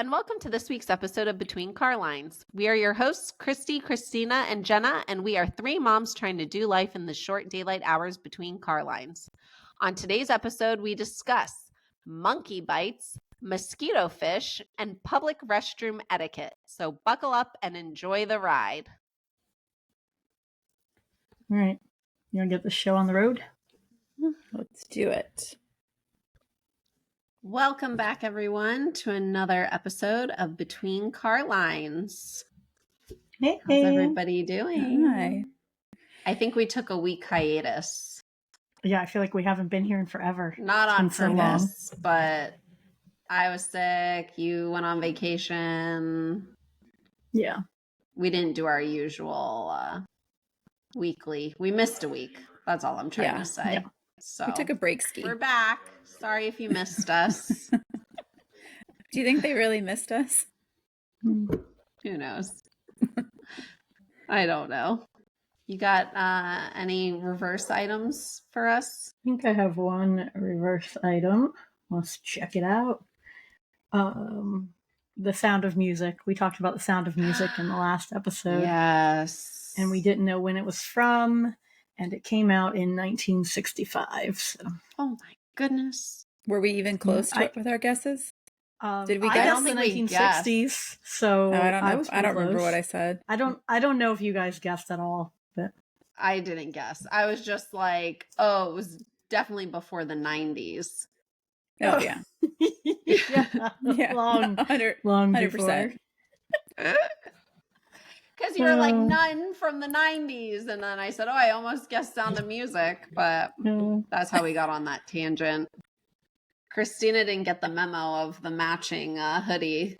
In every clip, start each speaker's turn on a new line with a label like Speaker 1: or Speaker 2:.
Speaker 1: and welcome to this week's episode of Between Carlines. We are your hosts, Christy, Christina, and Jenna, and we are three moms trying to do life in the short daylight hours between car lines. On today's episode, we discuss monkey bites, mosquitofish, and public restroom etiquette. So buckle up and enjoy the ride.
Speaker 2: All right. You want to get the show on the road?
Speaker 3: Let's do it.
Speaker 1: Welcome back, everyone, to another episode of Between Carlines.
Speaker 2: Hey.
Speaker 1: How's everybody doing?
Speaker 3: Hi.
Speaker 1: I think we took a week hiatus.
Speaker 2: Yeah, I feel like we haven't been here in forever.
Speaker 1: Not on
Speaker 2: It's been so
Speaker 1: purpose, but I was sick. You went on vacation.
Speaker 2: Yeah.
Speaker 1: We didn't do our usual weekly. We missed a week. That's all I'm trying to say.
Speaker 2: Yeah.
Speaker 1: So
Speaker 3: We took a break ski.
Speaker 1: we're back. Sorry if you missed us.
Speaker 3: Do you think they really missed us?
Speaker 1: Who knows? I don't know. You got any reverse items for us?
Speaker 2: I think I have one reverse item. Let's check it out. The Sound of Music. We talked about The Sound of Music in the last episode.
Speaker 1: Yes.
Speaker 2: And we didn't know when it was from, and it came out in 1965. So.
Speaker 1: Oh my goodness.
Speaker 3: Were we even close to it with our guesses? Did we
Speaker 2: I
Speaker 3: guess?
Speaker 2: guessed
Speaker 1: I
Speaker 2: the
Speaker 1: don't think we
Speaker 2: 1960s, so
Speaker 3: No, I don't know.
Speaker 2: was
Speaker 3: I don't
Speaker 2: pretty
Speaker 3: remember
Speaker 2: close.
Speaker 3: what I said.
Speaker 2: I don't know if you guys guessed at all, but
Speaker 1: I didn't guess. I was just like, oh, it was definitely before the 90s.
Speaker 3: Oh, yeah. Yeah.
Speaker 2: long
Speaker 3: 100%.
Speaker 2: before.
Speaker 1: Because you were like, none from the 90s. And then I said, oh, I almost guessed Sound of Music. But that's how we got on that tangent. Christina didn't get the memo of the matching hoodie.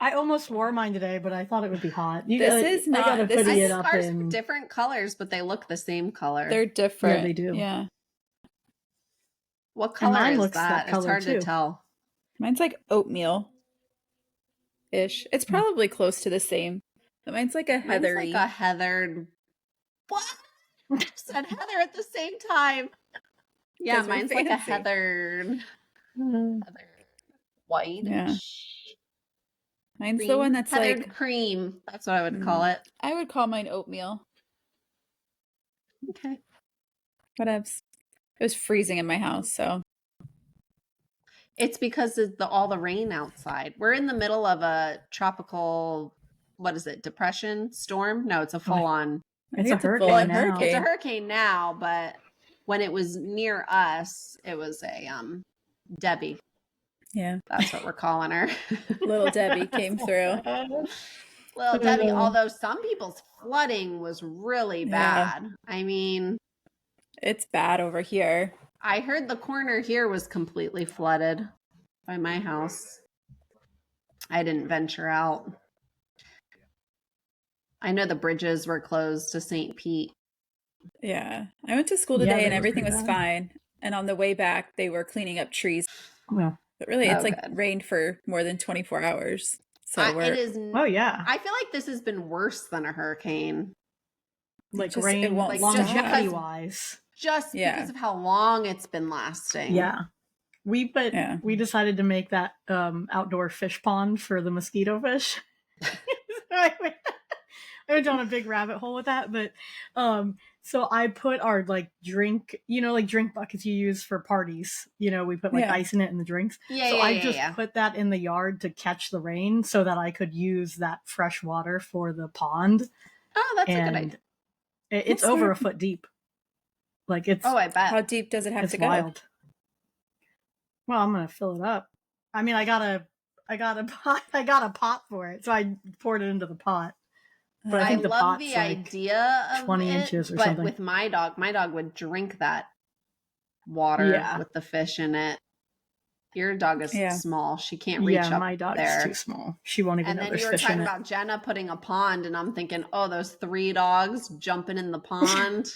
Speaker 2: I almost wore mine today, but I thought it would be hot.
Speaker 3: This is not-
Speaker 2: I gotta
Speaker 3: this
Speaker 2: hoodie
Speaker 1: I
Speaker 2: it
Speaker 1: think
Speaker 2: up
Speaker 1: ours
Speaker 2: in.
Speaker 1: are different colors, but they look the same color.
Speaker 3: They're different.
Speaker 2: Yeah, they do.
Speaker 3: Yeah.
Speaker 1: What color
Speaker 2: mine
Speaker 1: is
Speaker 2: looks
Speaker 1: that?
Speaker 2: that color,
Speaker 1: It's hard
Speaker 2: too.
Speaker 1: to tell.
Speaker 3: Mine's like oatmeal-ish. It's probably close to the same. But mine's like a
Speaker 1: Mine's
Speaker 3: heathery.
Speaker 1: like a heathered. What? Said heather at the same time. Yeah,
Speaker 3: 'Cause we're
Speaker 1: mine's like a
Speaker 3: fancy.
Speaker 1: heathered white.
Speaker 3: Yeah. Mine's the one that's
Speaker 1: heathered
Speaker 3: like,
Speaker 1: cream. That's what I would call it.
Speaker 3: I would call mine oatmeal.
Speaker 1: Okay.
Speaker 3: Whatevs. It was freezing in my house, so.
Speaker 1: It's because of all the rain outside. We're in the middle of a tropical, what is it, depression, storm? No, it's a full-on.
Speaker 2: It's a
Speaker 3: full-on
Speaker 2: hurricane now.
Speaker 1: It's a hurricane now, but when it was near us, it was a Debbie.
Speaker 3: Yeah.
Speaker 1: That's what we're calling her.
Speaker 3: Little Debbie came through.
Speaker 1: Little Debbie, although some people's flooding was really
Speaker 3: Yeah.
Speaker 1: bad. I mean,
Speaker 3: It's bad over here.
Speaker 1: I heard the corner here was completely flooded by my house. I didn't venture out. I know the bridges were closed to St. Pete.
Speaker 3: Yeah. I went to school
Speaker 2: Yeah,
Speaker 3: today
Speaker 2: they
Speaker 3: and
Speaker 2: were
Speaker 3: everything
Speaker 2: pretty
Speaker 3: was
Speaker 2: bad.
Speaker 3: fine. And on the way back, they were cleaning up trees.
Speaker 2: Well,
Speaker 3: But really, it's
Speaker 1: Oh,
Speaker 3: like
Speaker 1: good.
Speaker 3: rained for more than 24 hours. So
Speaker 1: It is.
Speaker 2: oh yeah,
Speaker 1: I feel like this has been worse than a hurricane,
Speaker 2: like
Speaker 3: just-
Speaker 2: rain,
Speaker 3: it won't
Speaker 1: Like,
Speaker 3: stop.
Speaker 2: longevity wise.
Speaker 1: just
Speaker 3: Yeah.
Speaker 1: because of how long it's been lasting.
Speaker 2: Yeah, we
Speaker 3: Yeah.
Speaker 2: decided to make that outdoor fish pond for the mosquito fish. I went down a big rabbit hole with that, but so I put our drink, drink buckets you use for parties. We put
Speaker 3: Yeah.
Speaker 2: ice in it in the drinks.
Speaker 1: Yeah,
Speaker 2: So
Speaker 1: yeah,
Speaker 2: I
Speaker 1: yeah,
Speaker 2: just
Speaker 1: yeah.
Speaker 2: put that in the yard to catch the rain so that I could use that fresh water for the pond.
Speaker 1: Oh, that's a good
Speaker 2: And
Speaker 1: idea.
Speaker 2: it's
Speaker 3: That's
Speaker 2: over
Speaker 3: smart.
Speaker 2: a foot deep. Like it's
Speaker 1: Oh, I bet.
Speaker 3: How deep does it have
Speaker 2: it's
Speaker 3: to go?
Speaker 2: wild. Well, I'm gonna fill it up. I mean, I got a pot. I got a pot for it, so I poured it into the pot. But I
Speaker 1: I
Speaker 2: think the
Speaker 1: love
Speaker 2: pot's
Speaker 1: the
Speaker 2: like
Speaker 1: idea of
Speaker 2: 20
Speaker 1: it,
Speaker 2: inches or
Speaker 1: but
Speaker 2: something.
Speaker 1: with my dog would drink that water
Speaker 2: Yeah.
Speaker 1: with the fish in it. Your dog is
Speaker 3: Yeah.
Speaker 1: small; she can't reach
Speaker 2: Yeah,
Speaker 1: up
Speaker 2: my dog's
Speaker 1: there.
Speaker 2: too small. She won't even
Speaker 1: And
Speaker 2: know
Speaker 1: then
Speaker 2: there's
Speaker 1: you were
Speaker 2: fish
Speaker 1: talking
Speaker 2: in it.
Speaker 1: about Jenna putting a pond, and I'm thinking, oh, those 3 dogs jumping in the pond.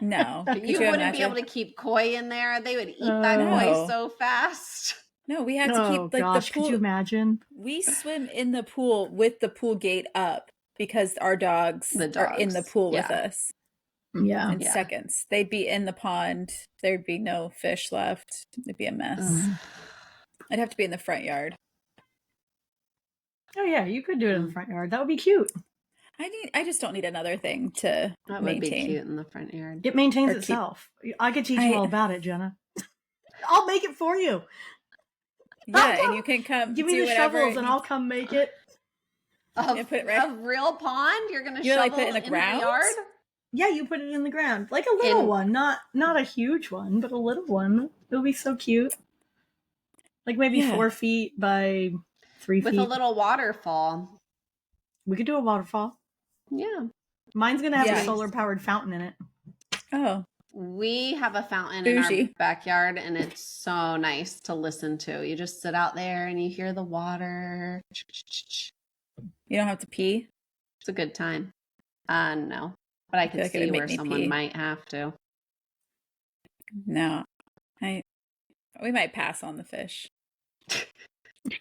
Speaker 3: No.
Speaker 1: But
Speaker 3: Could
Speaker 1: you wouldn't
Speaker 3: imagine?
Speaker 1: be able to keep koi in there. They would eat that koi
Speaker 3: No.
Speaker 1: so fast.
Speaker 3: No, we had to
Speaker 2: Oh
Speaker 3: keep
Speaker 2: gosh,
Speaker 3: the pool.
Speaker 2: could you imagine?
Speaker 3: We swim in the pool with the pool gate up because our dogs,
Speaker 1: The
Speaker 3: are in the
Speaker 1: dogs,
Speaker 3: pool with
Speaker 1: yeah.
Speaker 3: us
Speaker 2: Yeah.
Speaker 3: in
Speaker 1: Yeah.
Speaker 3: seconds. They'd be in the pond. There'd be no fish left. It'd be a mess.
Speaker 1: Ugh.
Speaker 3: I'd have to be in the front yard.
Speaker 2: yeah, you could do it in the front yard. That would be cute.
Speaker 3: I just don't need another thing to
Speaker 1: That would be
Speaker 3: maintain.
Speaker 1: cute in the front yard.
Speaker 2: It maintains
Speaker 3: Or keep-
Speaker 2: itself. I could teach you all about it, Jenna. I'll make it for you.
Speaker 3: Yeah, and you can come
Speaker 2: Give me
Speaker 3: do
Speaker 2: the
Speaker 3: whatever
Speaker 2: shovels and I'll come make it.
Speaker 1: A
Speaker 3: put it right-
Speaker 1: real pond? You're gonna
Speaker 3: You
Speaker 1: shovel
Speaker 3: like put it in the ground?
Speaker 1: yard?
Speaker 2: Yeah, you put it in the ground. Like a little one. Not a huge one, but a little one. It'll be so cute. Like maybe 4 feet by 3 feet.
Speaker 1: With a little waterfall.
Speaker 2: We could do a waterfall.
Speaker 1: Yeah.
Speaker 2: Mine's going to have a solar-powered fountain in it.
Speaker 3: Oh.
Speaker 1: We have a fountain in our backyard, and it's so nice to listen to. You just sit out there and you hear the water.
Speaker 3: You don't have to pee?
Speaker 1: It's a good time. No. But I can see where someone might have to.
Speaker 3: No. We might pass on the fish.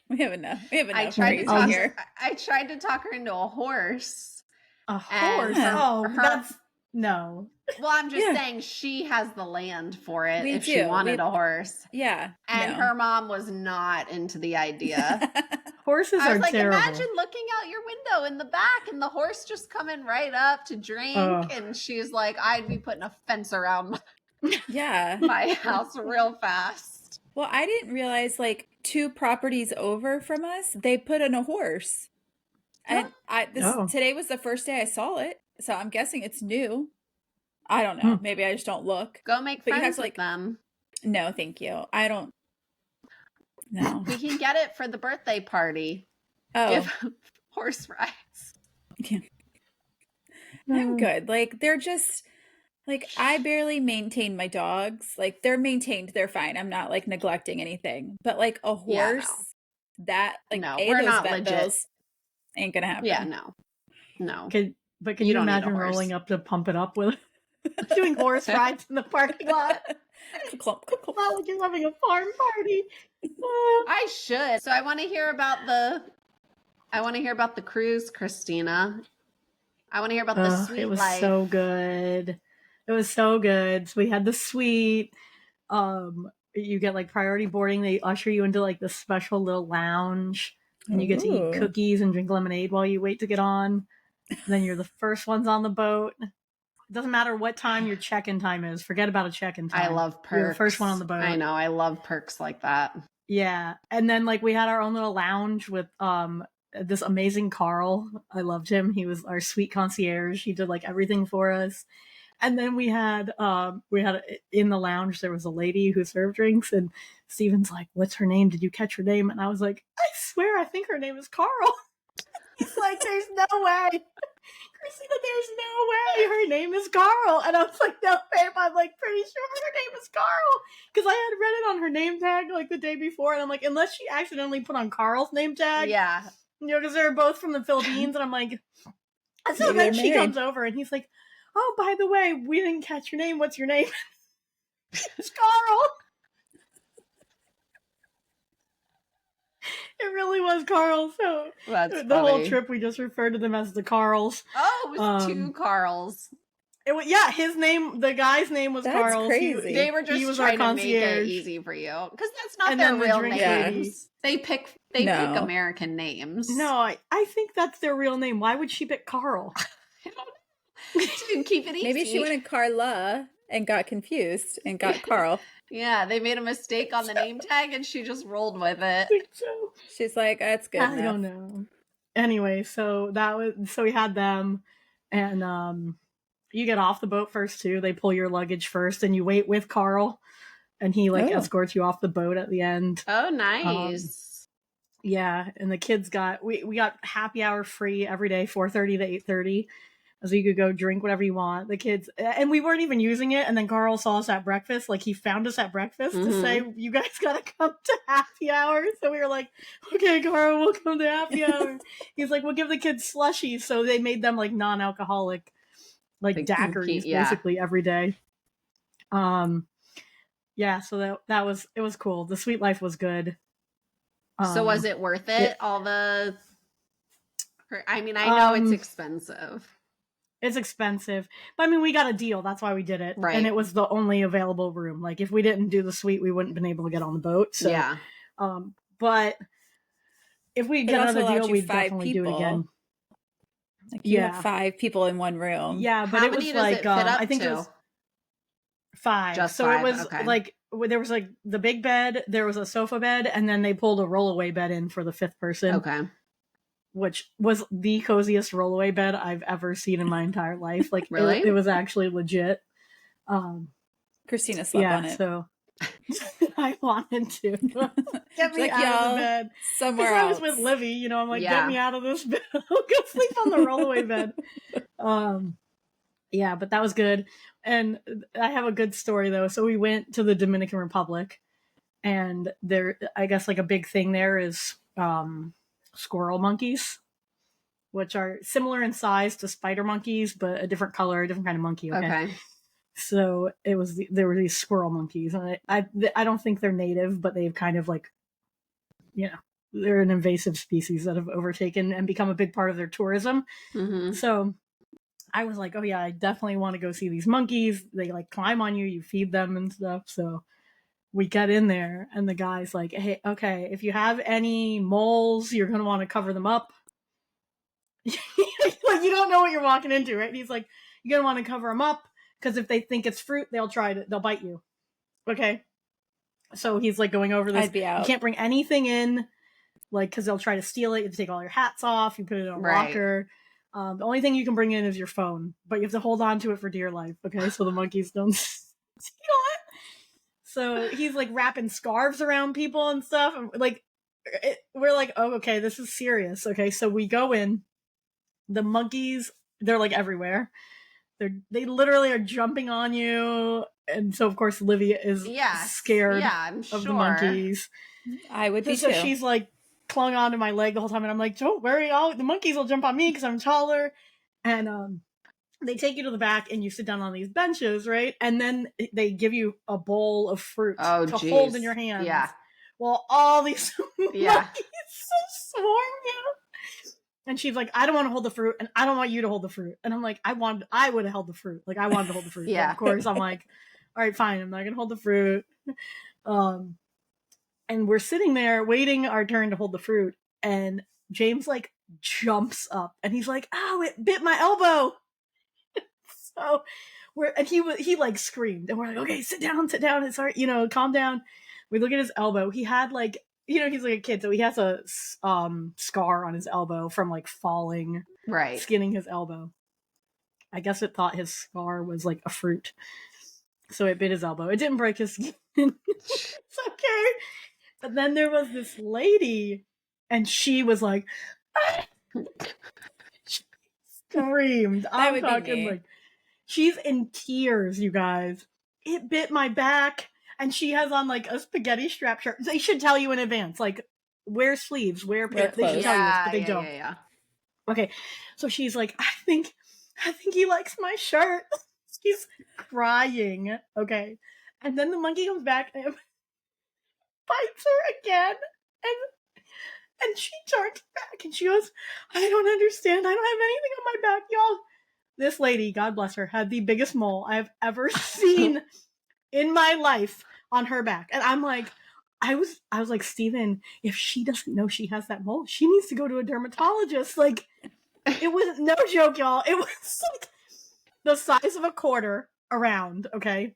Speaker 3: We have enough.
Speaker 1: I tried to talk her into a horse.
Speaker 2: A horse? That's no.
Speaker 1: Well, I'm just saying she has the land for it she wanted a horse.
Speaker 3: Yeah.
Speaker 1: And her mom was not into the idea.
Speaker 2: Horses are terrible.
Speaker 1: Imagine looking out your window in the back and the horse just coming right up to drink. And she's like, I'd be putting a fence around my house real fast.
Speaker 3: Well, I didn't realize 2 properties over from us, they put in a horse. And today was the first day I saw it. So I'm guessing it's new. I don't know. Maybe I just don't look.
Speaker 1: Go make friends with them.
Speaker 3: No, thank you. I don't. No.
Speaker 1: We can get it for the birthday party.
Speaker 3: Oh.
Speaker 1: Give horse rides.
Speaker 3: Yeah. I'm good. They're just I barely maintain my dogs. They're maintained. They're fine. I'm not neglecting anything. But a horse, that
Speaker 1: no, we're not legit.
Speaker 3: Bills ain't gonna happen.
Speaker 1: Yeah, no.
Speaker 2: Can you imagine rolling up to pump it up with doing horse rides in the parking lot?
Speaker 3: Clump.
Speaker 2: Like you're having a farm party.
Speaker 1: I should. So I want to hear about the cruise, Christina. I want to hear about the suite life.
Speaker 2: It was so good. It was so good. So we had the suite. You get priority boarding. They usher you into this special little lounge, and you get to eat cookies and drink lemonade while you wait to get on. And then you're the first ones on the boat. It doesn't matter what time your check-in time is. Forget about a check-in time.
Speaker 1: I love perks.
Speaker 2: You're the first one on the boat.
Speaker 1: I know. I love perks like that.
Speaker 2: Yeah. And then we had our own little lounge with this amazing Carl. I loved him. He was our sweet concierge. He did everything for us. And then we had in the lounge, there was a lady who served drinks, and Steven's like, what's her name? Did you catch her name? And I was like, I swear, I think her name is Carl. He's like, there's no way. Christina, there's no way her name is Carl. And I was like, no, babe, I'm pretty sure her name is Carl. Because I had read it on her name tag the day before. And I'm like, unless she accidentally put on Carl's name tag.
Speaker 1: Yeah.
Speaker 2: Because they're both from the Philippines. And I'm like, and so then she comes over and he's like, oh, by the way, we didn't catch your name. What's your name? It's Carl. It really was Carl. So
Speaker 1: that's
Speaker 2: the
Speaker 1: funny.
Speaker 2: whole trip, we just referred to them as the Carls.
Speaker 1: Oh, it was 2 Carls.
Speaker 2: His name, the guy's name was Carl.
Speaker 3: Crazy.
Speaker 1: They were just trying to make it easy for you because that's not their real names. They pick American names.
Speaker 2: No, I think that's their real name. Why would she pick Carl?
Speaker 1: I don't know. To keep it easy.
Speaker 3: Maybe she wanted Carla and got confused and got Carl.
Speaker 1: Yeah, they made a mistake on the name tag and she just rolled with it.
Speaker 2: I think so.
Speaker 3: She's like, that's good.
Speaker 2: I don't know. Anyway, so we had them, and you get off the boat first too. They pull your luggage first, and you wait with Carl, and he escorts you off the boat at the end.
Speaker 1: Oh, nice.
Speaker 2: Yeah, and the kids we got happy hour free every day, 4:30 to 8:30. So you could go drink whatever you want. The kids, and we weren't even using it. And then Carl saw us at breakfast. He found us at breakfast to say, you guys got to come to happy hour. So we were like, okay, Carl, we'll come to happy hour. He's like, we'll give the kids slushies. So they made them non-alcoholic, daiquiris basically every day. Yeah. So it was cool. The sweet life was good.
Speaker 1: So was it worth it? I know it's expensive.
Speaker 2: It's expensive. But we got a deal. That's why we did it.
Speaker 1: Right.
Speaker 2: And it was the only available room. If we didn't do the suite, we wouldn't have been able to get on the boat. So,
Speaker 1: yeah.
Speaker 2: But if we get another deal, we'd definitely do it again.
Speaker 3: Like you have 5 people in one room.
Speaker 2: Yeah, but it was like I think it was 5.
Speaker 1: Just
Speaker 2: so
Speaker 1: 5.
Speaker 2: It was like there was like the big bed, there was a sofa bed, and then they pulled a rollaway bed in for the 5th person.
Speaker 1: Okay.
Speaker 2: Which was the coziest rollaway bed I've ever seen in my entire life. Like
Speaker 1: really?
Speaker 2: it was actually legit.
Speaker 3: Christina slept on it.
Speaker 2: So I wanted to get me out of the bed
Speaker 3: somewhere else.
Speaker 2: I was with Livy, you know, I'm like, get me out of this bed. I'll go sleep on the rollaway bed. Yeah, but that was good. And I have a good story though. So we went to the Dominican Republic, and there, I guess like a big thing there is squirrel monkeys, which are similar in size to spider monkeys, but a different color, a different kind of monkey. Okay. So there were these squirrel monkeys, and I don't think they're native, but they've kind of like, you know, they're an invasive species that have overtaken and become a big part of their tourism.
Speaker 1: Mm-hmm.
Speaker 2: So I was like, oh yeah, I definitely want to go see these monkeys. They like climb on you, you feed them and stuff. So we get in there, and the guy's like, hey, okay, if you have any moles, you're going to want to cover them up. Like, you don't know what you're walking into, right? And he's like, you're going to want to cover them up, because if they think it's fruit, they'll bite you. Okay? So he's like going over this.
Speaker 3: I'd be out.
Speaker 2: You can't bring anything in, like, because they'll try to steal it. You have to take all your hats off. You put it in a locker. The only thing you can bring in is your phone, but you have to hold on to it for dear life. Okay? So the monkeys don't steal it. So he's like wrapping scarves around people and stuff. And like, we're like, oh, okay, this is serious. Okay, so we go in. The monkeys, they're like everywhere. They literally are jumping on you. And so of course Livy is scared of the monkeys.
Speaker 3: I would be
Speaker 2: so
Speaker 3: too.
Speaker 2: She's like clung onto my leg the whole time, and I'm like, don't worry, the monkeys will jump on me because I'm taller. And they take you to the back, and you sit down on these benches, right? And then they give you a bowl of fruit to hold in your hands. Yeah. Well, all these monkeys so swarm you. And she's like, I don't want to hold the fruit, and I don't want you to hold the fruit. And I'm like, I would have held the fruit. Like, I wanted to hold the fruit. Yeah. But of course, I'm like, all right, fine. I'm not going to hold the fruit. And we're sitting there waiting our turn to hold the fruit. And James, like, jumps up. And he's like, ow, it bit my elbow. So he like screamed. And we're like, okay, sit down. It's all right. You know, calm down. We look at his elbow. He had like, you know, he's like a kid, so he has a scar on his elbow from like falling, skinning his elbow. I guess it thought his scar was like a fruit, so it bit his elbow. It didn't break his skin. It's okay. But then there was this lady, and she was like, she screamed. I'm talking like, she's in tears, you guys. It bit my back. And she has on like a spaghetti strap shirt. They should tell you in advance, like, wear sleeves, wear pants. They should tell you this, but they don't. Yeah. Okay, so she's like, I think he likes my shirt. She's crying. Okay, and then the monkey comes back and bites her again, and she turns back and she goes, I don't understand. I don't have anything on my back, y'all. This lady, God bless her, had the biggest mole I have ever seen in my life on her back. And I'm like, I was like, Steven, if she doesn't know she has that mole, she needs to go to a dermatologist. Like, it was no joke, y'all. It was like the size of a quarter around, okay?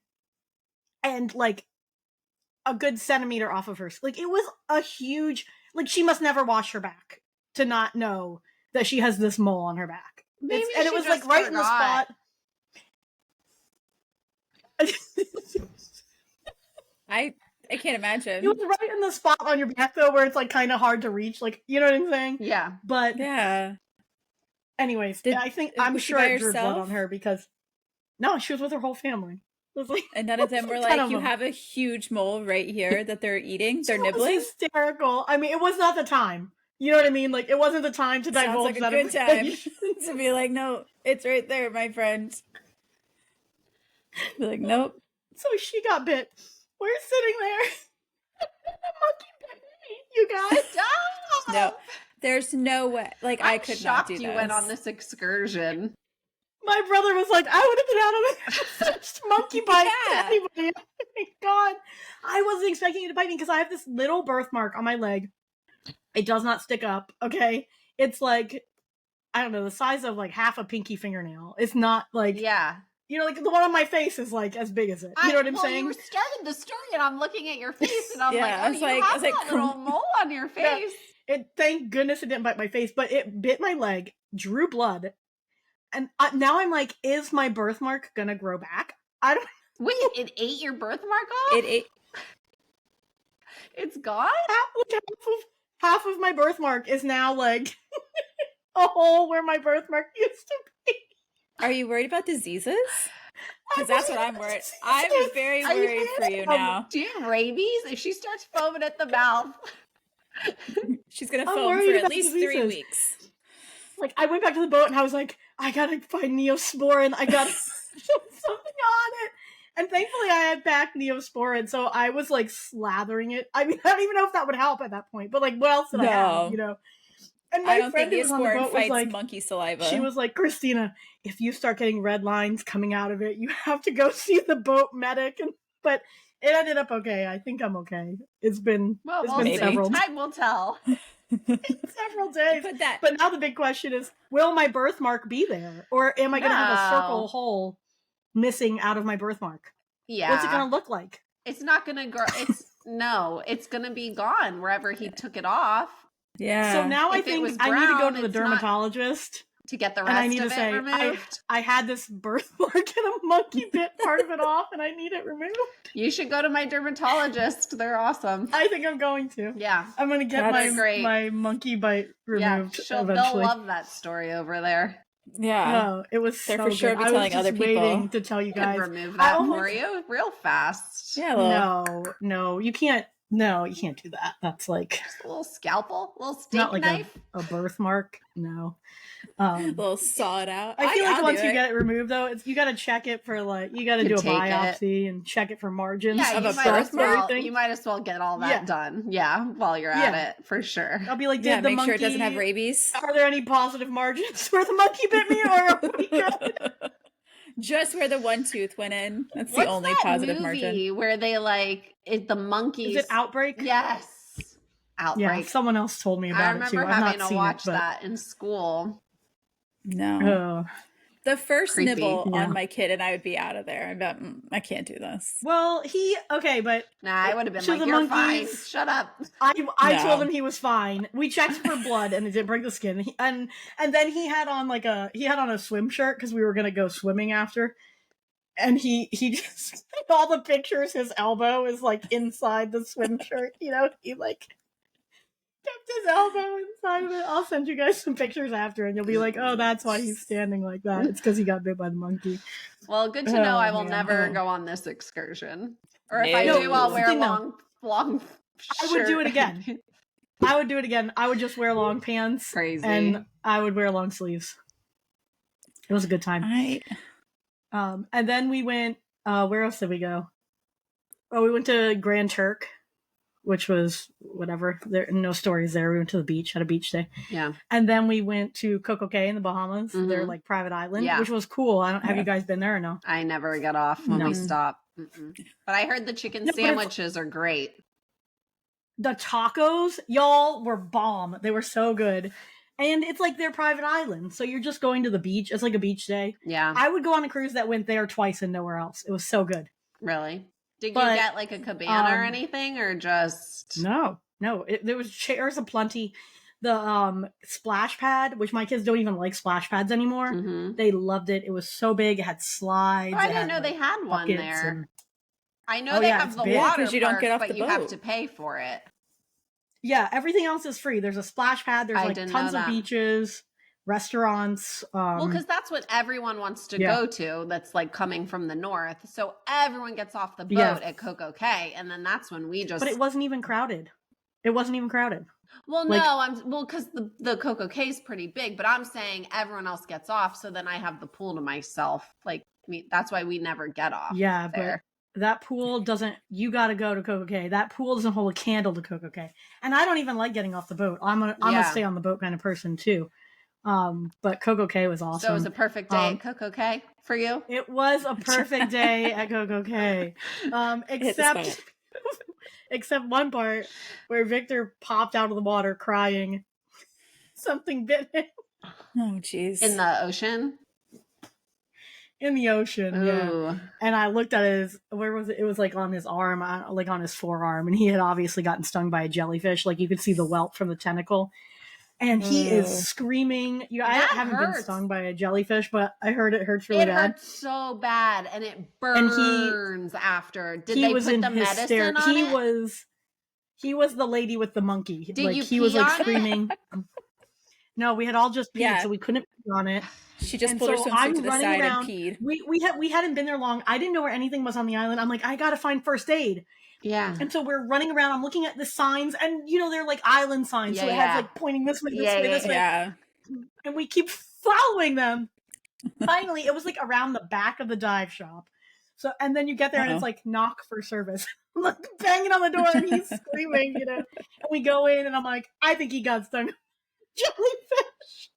Speaker 2: And like a good centimeter off of her. Like, it was a huge, like, she must never wash her back to not know that she has this mole on her back.
Speaker 1: Maybe
Speaker 2: and it was like right in the spot.
Speaker 3: I can't imagine.
Speaker 2: It was right in the spot on your back, though, where it's like kind of hard to reach. Like, you know what I'm saying?
Speaker 1: Yeah.
Speaker 2: But
Speaker 3: yeah.
Speaker 2: Anyways, I'm sure it drew blood on her because no, she was with her whole family. Like,
Speaker 3: and none of them were like, you have a huge mole right here that they're eating. They're nibbling.
Speaker 2: It was hysterical. I mean, it was not the time. You know what I mean? Like, it wasn't the time to divulge that.
Speaker 3: Sounds like a good time to be like, no, it's right there, my friend. Be like, nope.
Speaker 2: So she got bit. We're sitting there. The monkey bit me, you guys.
Speaker 1: Stop!
Speaker 3: No, there's no way. Like, I could not do this.
Speaker 1: You went on this excursion.
Speaker 2: My brother was like, I would have been out on a such monkey bite to anybody. Oh my God. I wasn't expecting you to bite me because I have this little birthmark on my leg. It does not stick up. Okay. It's like, I don't know, the size of like half a pinky fingernail. It's not like, you know, like the one on my face is like as big as it. You know what I'm saying?
Speaker 1: You started the story and I'm looking at your face and I'm
Speaker 3: Yeah,
Speaker 1: like,
Speaker 3: I was like-
Speaker 1: have
Speaker 3: I was like,
Speaker 1: that little mole on your face.
Speaker 2: Thank goodness it didn't bite my face, but it bit my leg, drew blood. And now I'm like, is my birthmark gonna grow back? I don't.
Speaker 1: Wait, it ate your birthmark off?
Speaker 3: It ate.
Speaker 1: It's gone?
Speaker 2: Half of my birthmark is now like a hole where my birthmark used to be.
Speaker 3: Are you worried about diseases? Because that's what I'm worried. I'm very worried for you now.
Speaker 1: Do you have rabies? If she starts foaming at the mouth,
Speaker 3: she's gonna foam for at least 3 weeks.
Speaker 2: Like, I went back to the boat and I was like, I gotta find Neosporin. I gotta put something on it. And thankfully I had packed Neosporin, so I was like slathering it. I mean, I don't even know if that would help at that point, but like, what else did I have, you know? And my
Speaker 3: I don't
Speaker 2: friend
Speaker 3: think
Speaker 2: who was on the boat
Speaker 3: fights
Speaker 2: was like,
Speaker 3: monkey saliva.
Speaker 2: She was like, Christina, if you start getting red lines coming out of it, you have to go see the boat medic. But it ended up okay. I think I'm okay. It's been several.
Speaker 1: Time will tell.
Speaker 2: Several days. But now the big question is, will my birthmark be there, or am I going to have a circle hole missing out of my birthmark?
Speaker 1: Yeah.
Speaker 2: What's it going to look like?
Speaker 1: It's not going to grow. It's going to be gone wherever he took it off.
Speaker 3: Yeah.
Speaker 2: So now I think I need to go to the dermatologist
Speaker 1: to get the rest of it removed.
Speaker 2: I had this birthmark and a monkey bit part of it off, and I need it removed.
Speaker 1: You should go to my dermatologist. They're awesome.
Speaker 2: I think I'm going to.
Speaker 1: Yeah.
Speaker 2: I'm going to get my monkey bite removed.
Speaker 1: Yeah, they'll love that story over there.
Speaker 3: Yeah.
Speaker 2: Oh, it was
Speaker 3: They're
Speaker 2: so
Speaker 3: for sure
Speaker 2: good.
Speaker 3: be telling other people.
Speaker 2: Waiting to tell you guys.
Speaker 1: Remove that for you real fast.
Speaker 3: Yeah.
Speaker 2: No, you can't. No, you can't do that. That's like
Speaker 1: just a little scalpel, a little steak
Speaker 2: not like
Speaker 1: knife,
Speaker 2: a birthmark. No,
Speaker 3: a little saw it out.
Speaker 2: I feel like once you get it removed, though, you got to check it for you got to do a biopsy and check it for margins.
Speaker 1: Yeah, you might as well get all that done. Yeah, while you're at it, for sure.
Speaker 2: I'll be like,
Speaker 3: make sure it doesn't have rabies.
Speaker 2: Are there any positive margins where the monkey bit me, or are we good?
Speaker 3: Just where the one tooth went in. That's the only positive margin.
Speaker 1: Where they the monkeys.
Speaker 2: Is it Outbreak?
Speaker 1: Yes. Outbreak.
Speaker 2: Yeah, someone else told me about it too.
Speaker 1: I remember having to watch that in school.
Speaker 3: No. The first nibble on my kid and I would be out of there. I'd be like, I can't do this.
Speaker 2: Well, but
Speaker 1: I would have been like, you're fine. Shut up.
Speaker 2: I told him he was fine. We checked for blood and it didn't break the skin. And then he had on a swim shirt because we were gonna go swimming after. And he just all the pictures, his elbow is like inside the swim shirt. You know, he like kept his elbow inside of it. I'll send you guys some pictures after, and you'll be like, "Oh, that's why he's standing like that. It's because he got bit by the monkey."
Speaker 1: Well, good to know. I will never go on this excursion, or if I do, I'll wear long.
Speaker 2: I would do it again. I would just wear long pants.
Speaker 1: Crazy,
Speaker 2: and I would wear long sleeves. It was a good time. And then we went. Where else did we go? Oh, we went to Grand Turk, which was whatever. There no stories there. We went to the beach, had a beach day.
Speaker 1: Yeah.
Speaker 2: And then we went to Coco Cay in the Bahamas. Mm-hmm. Their like private island, which was cool. Have you guys been there or no?
Speaker 1: I never got off when we stopped. But I heard the chicken sandwiches are great.
Speaker 2: The tacos, y'all, were bomb. They were so good. And it's like their private island. So you're just going to the beach. It's like a beach day.
Speaker 1: Yeah.
Speaker 2: I would go on a cruise that went there twice and nowhere else. It was so good.
Speaker 1: Really? Did you get like a cabana or anything, or just
Speaker 2: no? There was chairs aplenty. The splash pad, which my kids don't even like splash pads anymore. Mm-hmm. They loved it. It was so big. It had slides.
Speaker 1: I didn't know they had one there. I know they have the water park,
Speaker 3: you don't get off
Speaker 1: but
Speaker 3: the
Speaker 1: you
Speaker 3: boat.
Speaker 1: have to pay for it.
Speaker 2: Yeah, everything else is free. There's a splash pad. There's like tons of beaches, restaurants.
Speaker 1: Well, because that's what everyone wants to go to. That's like coming from the north. So everyone gets off the boat at Coco Cay, and then that's when we just.
Speaker 2: But it wasn't even crowded.
Speaker 1: Well, no, because the Coco Cay is pretty big. But I'm saying everyone else gets off, so then I have the pool to myself. Like, that's why we never get off.
Speaker 2: Yeah,
Speaker 1: there.
Speaker 2: But that pool doesn't. You got to go to Coco Cay. That pool doesn't hold a candle to Coco Cay. And I don't even like getting off the boat. I'm a stay on the boat kind of person too. But Coco Cay was awesome.
Speaker 1: So it was a perfect day at Coco Cay for you?
Speaker 2: It was a perfect day at Coco Cay. Except Except one part where Victor popped out of the water crying. Something bit him.
Speaker 3: Oh, jeez.
Speaker 1: In the ocean?
Speaker 2: In the ocean,
Speaker 1: Ooh.
Speaker 2: yeah. And I looked at his, where was it? It was like on his arm, like on his forearm. And he had obviously gotten stung by a jellyfish. Like you could see the welt from the tentacle. And he is screaming. I haven't been stung by a jellyfish, but I heard it hurts really bad.
Speaker 1: It hurts so bad, and it burns after. Did they put the medicine on it?
Speaker 2: He was the lady with the monkey.
Speaker 1: Did
Speaker 2: like
Speaker 1: you
Speaker 2: he
Speaker 1: pee
Speaker 2: was like
Speaker 1: on
Speaker 2: screaming. No, we had all just peed, so we couldn't pee on it.
Speaker 3: She just pulled her swimsuit to the side
Speaker 2: around,
Speaker 3: and peed.
Speaker 2: We hadn't been there long. I didn't know where anything was on the island. I'm like, I gotta find first aid.
Speaker 1: Yeah.
Speaker 2: And so we're running around. I'm looking at the signs, and they're like island signs, so it has like pointing this way, this way.
Speaker 3: Yeah.
Speaker 2: And we keep following them. Finally, it was like around the back of the dive shop. So, and then you get there, and it's like knock for service. I'm like banging on the door, and he's screaming, And we go in, and I'm like, I think he got stung. Jellyfish.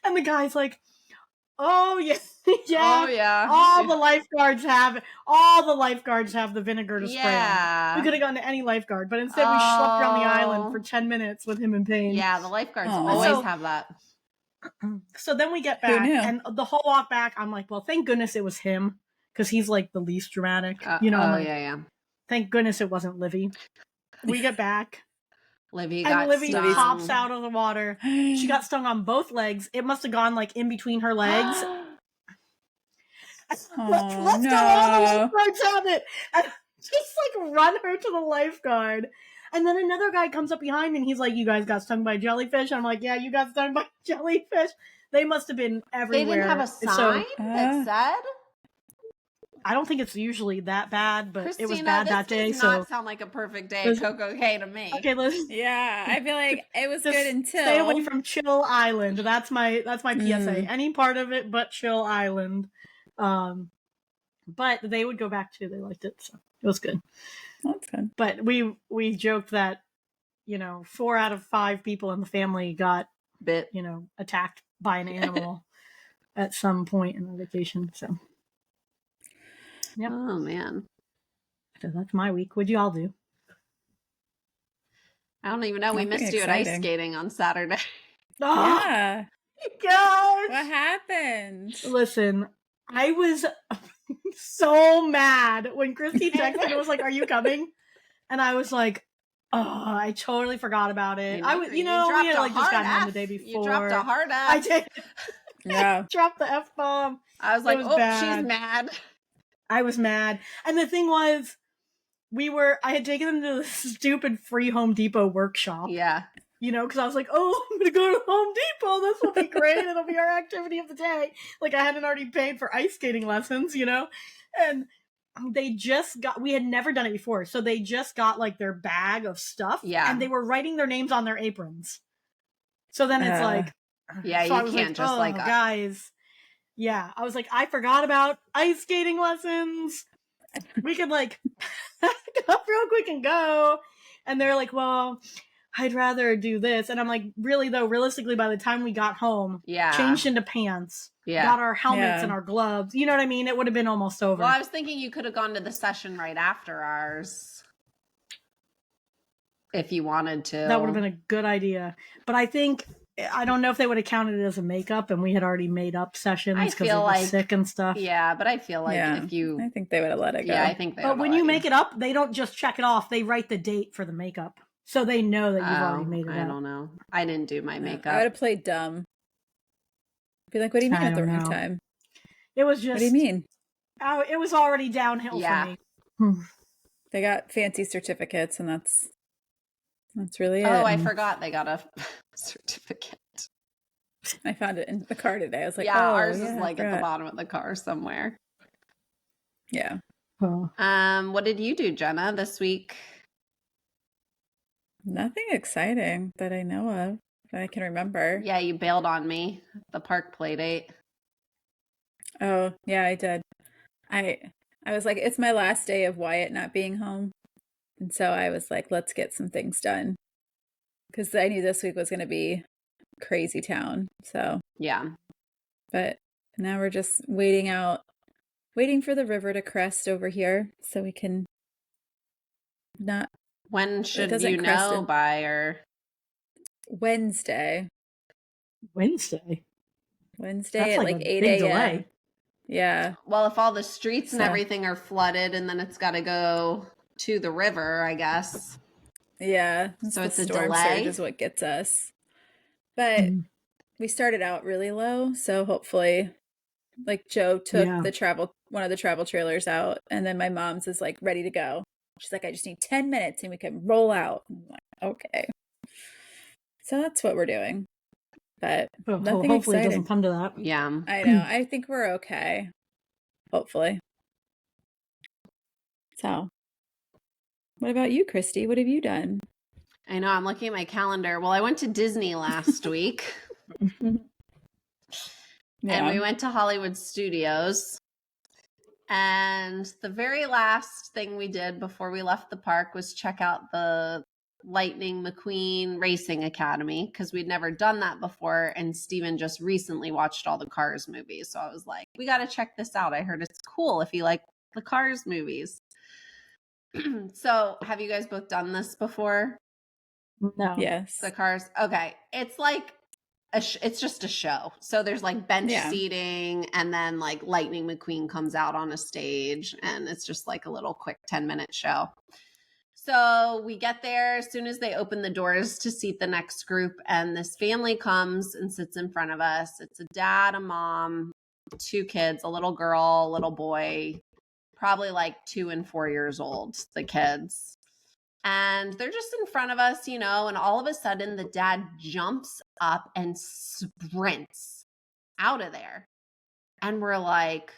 Speaker 2: And the guy's like, oh yeah,
Speaker 1: Oh yeah.
Speaker 2: All the lifeguards have the vinegar to spray.
Speaker 1: Yeah.
Speaker 2: We could have gone to any lifeguard, but instead we schlepped around the island for 10 minutes with him in pain.
Speaker 1: Yeah, the lifeguards always have that.
Speaker 2: So then we get back, and the whole walk back, I'm like, well, thank goodness it was him, because he's like the least dramatic.
Speaker 1: Yeah.
Speaker 2: Thank goodness it wasn't Livy. We get back.
Speaker 1: Livy
Speaker 2: pops out of the water. She got stung on both legs. It must have gone like in between her legs. Let's go. All the lifeguards have it. And just like run her to the lifeguard. And then another guy comes up behind me and he's like, you guys got stung by jellyfish? I'm like, yeah, you got stung by jellyfish. They must have been everywhere.
Speaker 1: They didn't have a sign that said?
Speaker 2: I don't think it's usually that bad, but
Speaker 1: Christina,
Speaker 2: it was bad that day.
Speaker 1: Does not sound like a perfect day at Coco Cay to me.
Speaker 2: Okay, listen.
Speaker 3: Yeah, I feel like it was good until
Speaker 2: stay away from Chill Island. That's my PSA. Any part of it but Chill Island. But they would go back too. They liked it, so it was good.
Speaker 3: That's good.
Speaker 2: But we joked that 4 out of 5 people in the family got
Speaker 1: bit,
Speaker 2: attacked by an animal at some point in the vacation. So. Yep.
Speaker 1: Oh man.
Speaker 2: So that's my week. What'd you all do?
Speaker 1: I don't even know. We missed you at ice skating on Saturday.
Speaker 2: Oh,
Speaker 3: yeah.
Speaker 2: Gosh.
Speaker 3: What happened?
Speaker 2: Listen, I was so mad when Christy texted and was like, "Are you coming?" And I was like, "Oh, I totally forgot about it." I was, we had like just gotten home the day before.
Speaker 1: You dropped a hard F.
Speaker 2: I did.
Speaker 3: Yeah.
Speaker 2: Dropped the F-bomb.
Speaker 1: I was like, "Oh,
Speaker 2: bad.
Speaker 1: She's mad."
Speaker 2: I was mad. And the thing was, I had taken them to this stupid free Home Depot workshop.
Speaker 1: Yeah.
Speaker 2: Because I was like, oh, I'm going to go to Home Depot. This will be great. It'll be our activity of the day. Like I hadn't already paid for ice skating lessons, And we had never done it before. So they just got like their bag of stuff.
Speaker 1: Yeah.
Speaker 2: And they were writing their names on their aprons. So then it's like.
Speaker 1: Yeah,
Speaker 2: so
Speaker 1: you can't just
Speaker 2: guys. Yeah, I was like, I forgot about ice skating lessons. We could pack up real quick and go. And they're like, well, I'd rather do this. And I'm like, really though, realistically, by the time we got home, changed into pants, got our helmets and our gloves, you know what I mean? It would have been almost over.
Speaker 1: Well, I was thinking you could have gone to the session right after ours. If you wanted to.
Speaker 2: That would have been a good idea. But I don't know if they would have counted it as a makeup, and we had already made up sessions because I was sick and stuff.
Speaker 1: Yeah, but I feel like if you...
Speaker 3: I think they would have let it go.
Speaker 1: Yeah, I think they would.
Speaker 2: But when you make it up, they don't just check it off. They write the date for the makeup. So they know that you've already made it up.
Speaker 1: I don't know. I didn't do my makeup.
Speaker 3: I would have played dumb. Be like, what do you mean at the wrong time?
Speaker 2: It was just...
Speaker 3: What do you mean?
Speaker 2: It was already downhill for me.
Speaker 3: They got fancy certificates, and that's really it.
Speaker 1: Oh, I forgot they got a certificate.
Speaker 3: I found it in the car today. I was like,
Speaker 1: ours is like at the bottom of the car somewhere.
Speaker 3: Yeah.
Speaker 2: Oh.
Speaker 1: What did you do, Jenna, this week?
Speaker 3: Nothing exciting that I know of that I can remember.
Speaker 1: Yeah, you bailed on me. The park play date.
Speaker 3: Oh, yeah, I did. I was like, it's my last day of Wyatt not being home. And so I was like, let's get some things done. Because I knew this week was going to be crazy town. So,
Speaker 1: yeah.
Speaker 3: But now we're just waiting for the river to crest over here so we can Not
Speaker 1: When should
Speaker 3: doesn't
Speaker 1: you
Speaker 3: crest
Speaker 1: know
Speaker 3: it.
Speaker 1: by, or
Speaker 3: Wednesday
Speaker 2: That's
Speaker 3: at
Speaker 2: like
Speaker 3: like
Speaker 2: a
Speaker 3: 8
Speaker 2: big
Speaker 3: a.m.
Speaker 2: delay.
Speaker 3: Yeah.
Speaker 1: well, if all the streets and
Speaker 3: So-
Speaker 1: everything are flooded and then it's got to go to the river, I guess.
Speaker 3: Yeah.
Speaker 1: So
Speaker 3: the
Speaker 1: it's a
Speaker 3: storm
Speaker 1: delay?
Speaker 3: surge is what gets us. But we started out really low, so hopefully, like, Joe took one of the travel trailers out, and then my mom's is like ready to go. She's like, I just need 10 minutes and we can roll out. I'm like, okay. So that's what we're doing. But nothing
Speaker 2: hopefully
Speaker 3: exciting.
Speaker 2: it doesn't come to that.
Speaker 1: Yeah.
Speaker 3: I know. I think we're okay. Hopefully. So, what about you, Christy? What have you done?
Speaker 1: I know. I'm looking at my calendar. Well, I went to Disney last week. And we went to Hollywood Studios. And the very last thing we did before we left the park was check out the Lightning McQueen Racing Academy, because we'd never done that before. And Steven just recently watched all the Cars movies. So I was like, we got to check this out. I heard it's cool if you like the Cars movies. So have you guys both done this before?
Speaker 2: No.
Speaker 3: Yes.
Speaker 1: The Cars. Okay. It's like it's just a show. So there's like bench seating, and then like Lightning McQueen comes out on a stage, and it's just like a little quick 10-minute show. So we get there as soon as they open the doors to seat the next group, and this family comes and sits in front of us. It's a dad, a mom, 2 kids, a little girl, a little boy, probably like 2 and 4 years old, the kids. And they're just in front of us, and all of a sudden the dad jumps up and sprints out of there. And we're like,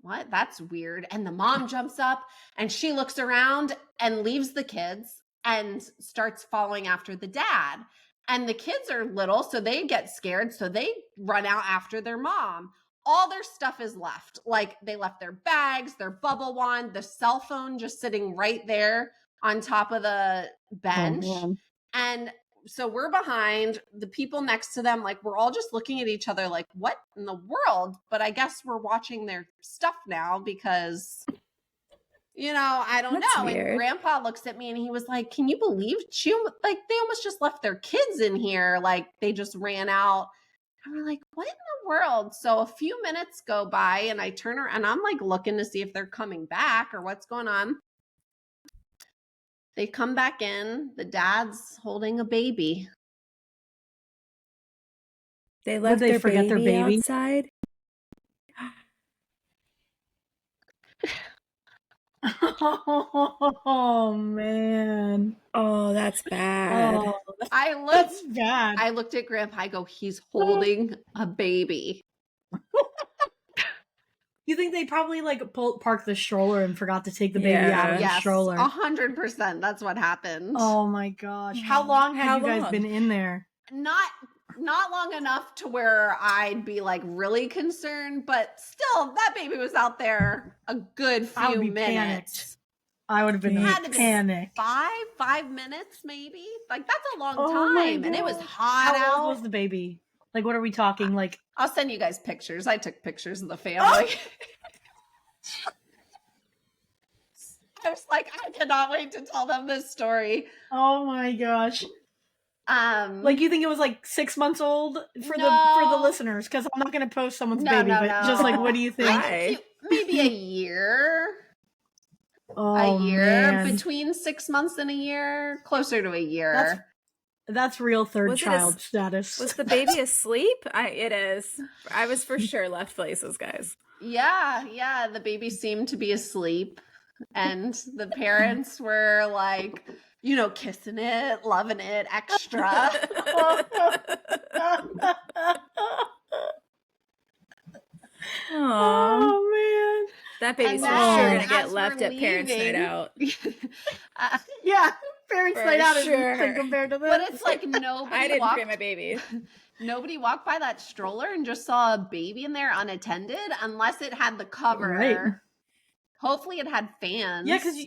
Speaker 1: what? That's weird. And the mom jumps up and she looks around and leaves the kids and starts following after the dad. And the kids are little, so they get scared. So they run out after their mom. All their stuff is left. Like, they left their bags, their bubble wand, the cell phone just sitting right there on top of the bench. And so we're behind, the people next to them, like, we're all just looking at each other like, what in the world? But I guess we're watching their stuff now because, I don't know. Weird. And Grandpa looks at me and he was like, can you believe they almost just left their kids in here. Like, they just ran out. And we're like, what in the world? So a few minutes go by and I turn around and I'm like looking to see if they're coming back or what's going on. They come back in. The dad's holding a baby.
Speaker 3: They left their baby outside?
Speaker 2: Oh, man.
Speaker 3: Oh, that's bad.
Speaker 2: Oh,
Speaker 1: that's bad. I looked at Grandpa. I go, he's holding a baby.
Speaker 2: You think they probably parked the stroller and forgot to take the baby out of the stroller?
Speaker 1: 100%. That's what happened.
Speaker 2: Oh my gosh! How long have you guys been in there?
Speaker 1: Not long enough to where I'd be like really concerned, but still, that baby was out there a good few minutes.
Speaker 2: Panicked. I would have been panicked.
Speaker 1: 5 minutes maybe. Like, that's a long time, and it was hot out.
Speaker 2: How old was the baby? Like, what are we talking? Like,
Speaker 1: I'll send you guys pictures. I took pictures of the family. I was like, I cannot wait to tell them this story.
Speaker 2: Oh my gosh. Like, you think it was like 6 months old for the listeners? Because I'm not going to post someone's baby, but just like, what do you think?
Speaker 1: Maybe a year.
Speaker 2: Oh,
Speaker 1: a year,
Speaker 2: man.
Speaker 1: Between 6 months and a year, closer to a year.
Speaker 2: That's real third child status.
Speaker 3: Was the baby asleep? It is. I was for sure left places, guys.
Speaker 1: Yeah. The baby seemed to be asleep, and the parents were like, kissing it, loving it extra.
Speaker 2: Oh man,
Speaker 3: that baby's for sure gonna get left at parents' night out.
Speaker 2: Yeah, parents' night out is nothing compared to this.
Speaker 1: But it's like nobody.
Speaker 3: I didn't create my baby.
Speaker 1: Nobody walked by that stroller and just saw a baby in there unattended, unless it had the cover.
Speaker 2: Right.
Speaker 1: Hopefully, it had fans.
Speaker 2: Yeah, because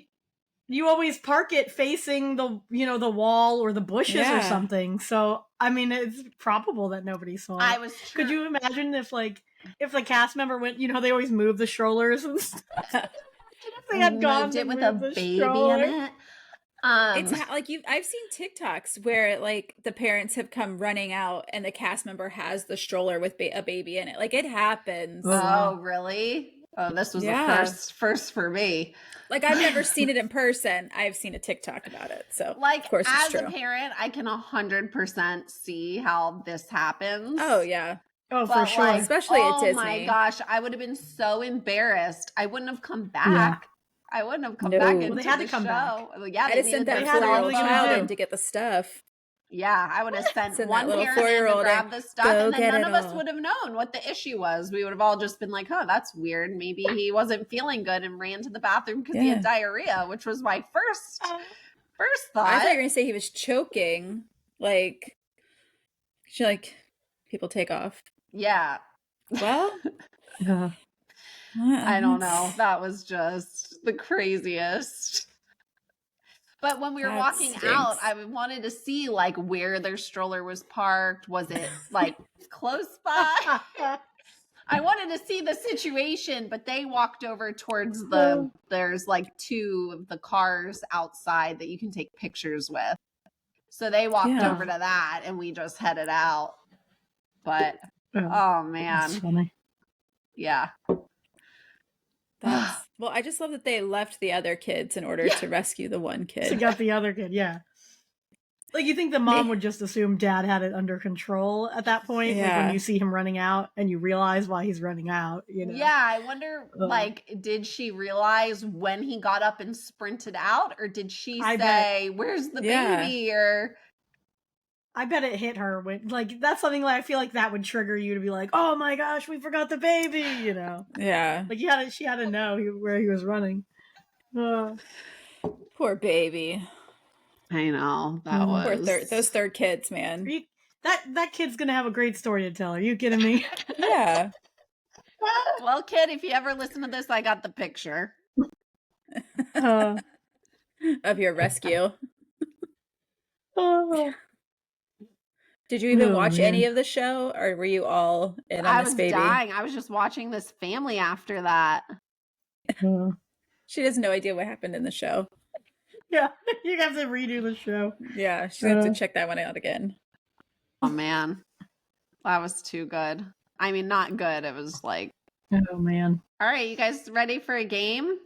Speaker 2: you always park it facing the wall or the bushes or something. So I mean, it's probable that nobody saw it. Could you imagine if the cast member went? They always move the strollers and stuff. If they had gone
Speaker 1: it with a baby in it.
Speaker 3: It's like I've seen TikToks where like the parents have come running out and the cast member has the stroller with a baby in it. Like it happens.
Speaker 1: Oh, really? Oh, this was the first for me.
Speaker 3: Like I've never seen it in person. I've seen a TikTok about it. So
Speaker 1: like,
Speaker 3: of course it's
Speaker 1: as
Speaker 3: true.
Speaker 1: a parent, I can 100% see how this happens.
Speaker 3: Oh yeah.
Speaker 2: Oh, for sure.
Speaker 1: Like,
Speaker 3: especially at Disney.
Speaker 1: Oh my gosh, I would have been so embarrassed. I wouldn't have come back. Yeah. I wouldn't have come back into
Speaker 2: they had
Speaker 1: the
Speaker 2: to come
Speaker 1: show.
Speaker 2: back.
Speaker 1: Well, yeah,
Speaker 3: I'd have sent that 4-year-old child in to get the stuff.
Speaker 1: Yeah, I would have sent one
Speaker 3: little
Speaker 1: parent in to grab the stuff, and then none of us
Speaker 3: all.
Speaker 1: would have known what the issue was. We would have all just been like, "Oh, that's weird. Maybe he wasn't feeling good and ran to the bathroom because he had diarrhea," which was my first thought.
Speaker 3: I thought you were going to say he was choking. Like people take off.
Speaker 1: Yeah.
Speaker 3: Well,
Speaker 1: I don't know. That was just the craziest. But when we were walking out, I wanted to see like where their stroller was parked. Was it like close by? I wanted to see the situation, but they walked over towards there's like 2 of the cars outside that you can take pictures with. So they walked over to that and we just headed out. But oh man.
Speaker 2: That's funny.
Speaker 1: Yeah.
Speaker 3: Well, I just love that they left the other kids in order to rescue the one kid.
Speaker 2: To get the other kid, yeah. Like, you think the mom would just assume dad had it under control at that point? Yeah. Like, when you see him running out and you realize why he's running out, you know?
Speaker 1: Yeah, I wonder, like, did she realize when he got up and sprinted out? Or did she say, where's the baby? Or...
Speaker 2: I bet it hit her when, like, that's something like I feel like that would trigger you to be like, oh my gosh, we forgot the baby, you know?
Speaker 3: Yeah.
Speaker 2: Like, she had to know where he was running.
Speaker 3: Poor baby.
Speaker 1: I know. That was...
Speaker 3: those third kids, man.
Speaker 2: That kid's gonna have a great story to tell. Are you kidding me?
Speaker 3: Yeah.
Speaker 1: Well, kid, if you ever listen to this, I got the picture.
Speaker 3: Of your rescue. Did you even watch any of the show, or were you all in on this baby?
Speaker 1: I was dying. I was just watching this family after that.
Speaker 3: She has no idea what happened in the show.
Speaker 2: Yeah, you have to redo the show.
Speaker 3: Yeah, she's going to have to check that one out again.
Speaker 1: Oh, man. That was too good. I mean, not good. It was like...
Speaker 2: Oh, man.
Speaker 1: All right, you guys ready for a game?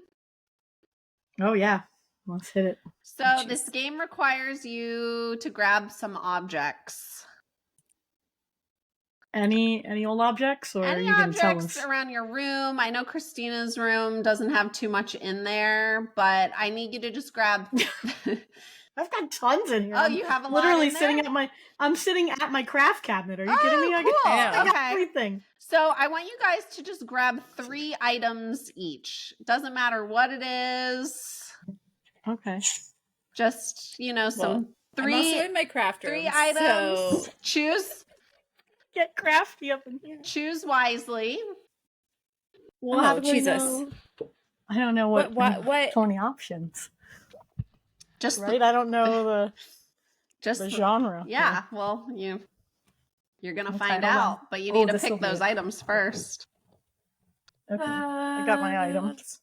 Speaker 2: Oh, yeah. Let's hit it.
Speaker 1: So this game requires you to grab some objects.
Speaker 2: Any old objects, or
Speaker 1: any
Speaker 2: are you going to tell
Speaker 1: objects
Speaker 2: us?
Speaker 1: Around your room? I know Christina's room doesn't have too much in there, but I need you to just grab.
Speaker 2: I've got tons in here.
Speaker 1: Oh, you have a lot.
Speaker 2: Literally
Speaker 1: in there?
Speaker 2: I'm sitting at my craft cabinet. Are you kidding me?
Speaker 1: Cool.
Speaker 2: I got everything.
Speaker 1: So I want you guys to just grab 3 items each. Doesn't matter what it is.
Speaker 2: Okay.
Speaker 1: Just, you know, some 3.
Speaker 3: I'm also in my craft room.
Speaker 1: 3 items.
Speaker 3: So...
Speaker 1: Choose.
Speaker 2: Get crafty up in here.
Speaker 1: Choose wisely.
Speaker 2: Well,
Speaker 3: Jesus.
Speaker 2: I don't know what 20 options.
Speaker 1: Just
Speaker 2: right? I don't know the genre.
Speaker 1: Yeah, well, you're going to find out, but you need to pick those items first.
Speaker 2: Okay. I got my items.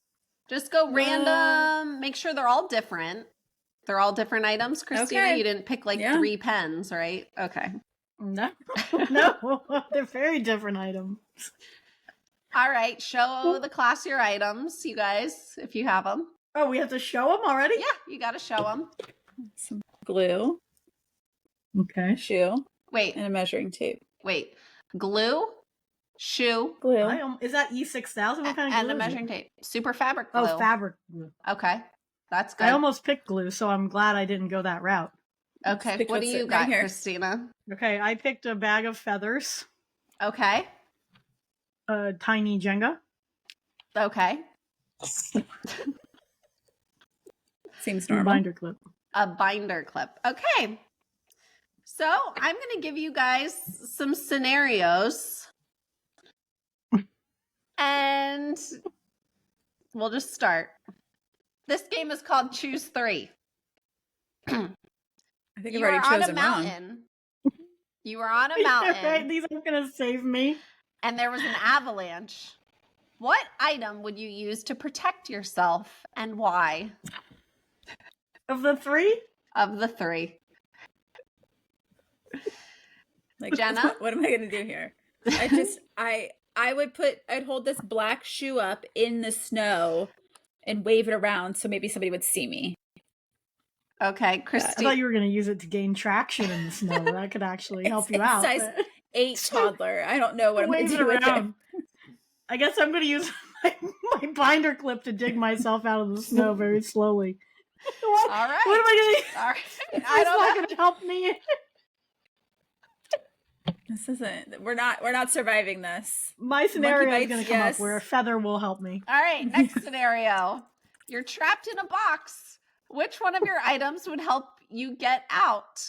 Speaker 1: Just go random. Make sure they're all different. They're all different items, Christina. Okay. You didn't pick 3 pens, right? Okay.
Speaker 2: No, they're very different items.
Speaker 1: All right, show the class your items, you guys, if you have them.
Speaker 2: Oh, we have to show them already?
Speaker 1: Yeah, you got to show them.
Speaker 3: Some glue.
Speaker 2: Okay.
Speaker 3: Shoe.
Speaker 1: Wait.
Speaker 3: And a measuring tape.
Speaker 1: Wait. Glue, shoe.
Speaker 3: Glue.
Speaker 2: Is that E6000? What kind of glue?
Speaker 1: And a measuring tape. Super fabric glue.
Speaker 2: Oh, fabric glue.
Speaker 1: Okay, that's good.
Speaker 2: I almost picked glue, so I'm glad I didn't go that route.
Speaker 1: Okay, what do you got, right Christina?
Speaker 2: Okay, I picked a bag of feathers.
Speaker 1: Okay.
Speaker 2: A tiny Jenga.
Speaker 1: Okay.
Speaker 3: Seems normal.
Speaker 2: A binder clip.
Speaker 1: A binder clip. Okay. So I'm going to give you guys some scenarios. And we'll just start. This game is called Choose 3.
Speaker 3: I think I've already chosen wrong.
Speaker 1: You were on a mountain.
Speaker 2: Right, these aren't going to save me.
Speaker 1: And there was an avalanche. What item would you use to protect yourself and why?
Speaker 2: Of the three?
Speaker 1: Of the three. Like, Jenna?
Speaker 3: What am I going to do here? I'd hold this black shoe up in the snow and wave it around so maybe somebody would see me.
Speaker 1: Okay, Christy.
Speaker 2: I thought you were going to use it to gain traction in the snow. That could actually help you out.
Speaker 3: Size 8 toddler. I don't know what I'm going to do with it.
Speaker 2: I guess I'm going to use my binder clip to dig myself out of the snow very slowly.
Speaker 1: All right.
Speaker 2: What am I going to use?
Speaker 1: All right.
Speaker 2: It's not going to help me.
Speaker 3: This isn't. We're not surviving this.
Speaker 2: My scenario is going to come up where a feather will help me.
Speaker 1: All right. Next scenario. You're trapped in a box. Which one of your items would help you get out?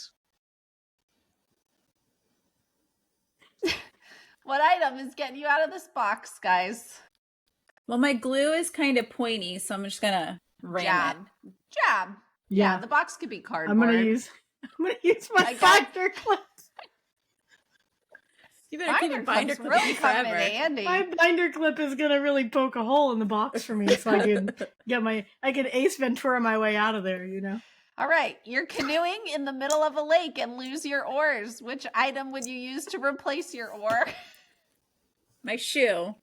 Speaker 1: What item is getting you out of this box, guys?
Speaker 3: Well, my glue is kind of pointy, so I'm just going to ram it.
Speaker 1: Jab. Yeah, the box could be cardboard.
Speaker 2: I'm gonna use my binder clip.
Speaker 3: You better keep your binder clip really forever.
Speaker 1: Handy.
Speaker 2: My binder clip is gonna really poke a hole in the box for me, so I can Ace Ventura my way out of there. You know.
Speaker 1: All right, you're canoeing in the middle of a lake and lose your oars. Which item would you use to replace your oar?
Speaker 3: My shoe.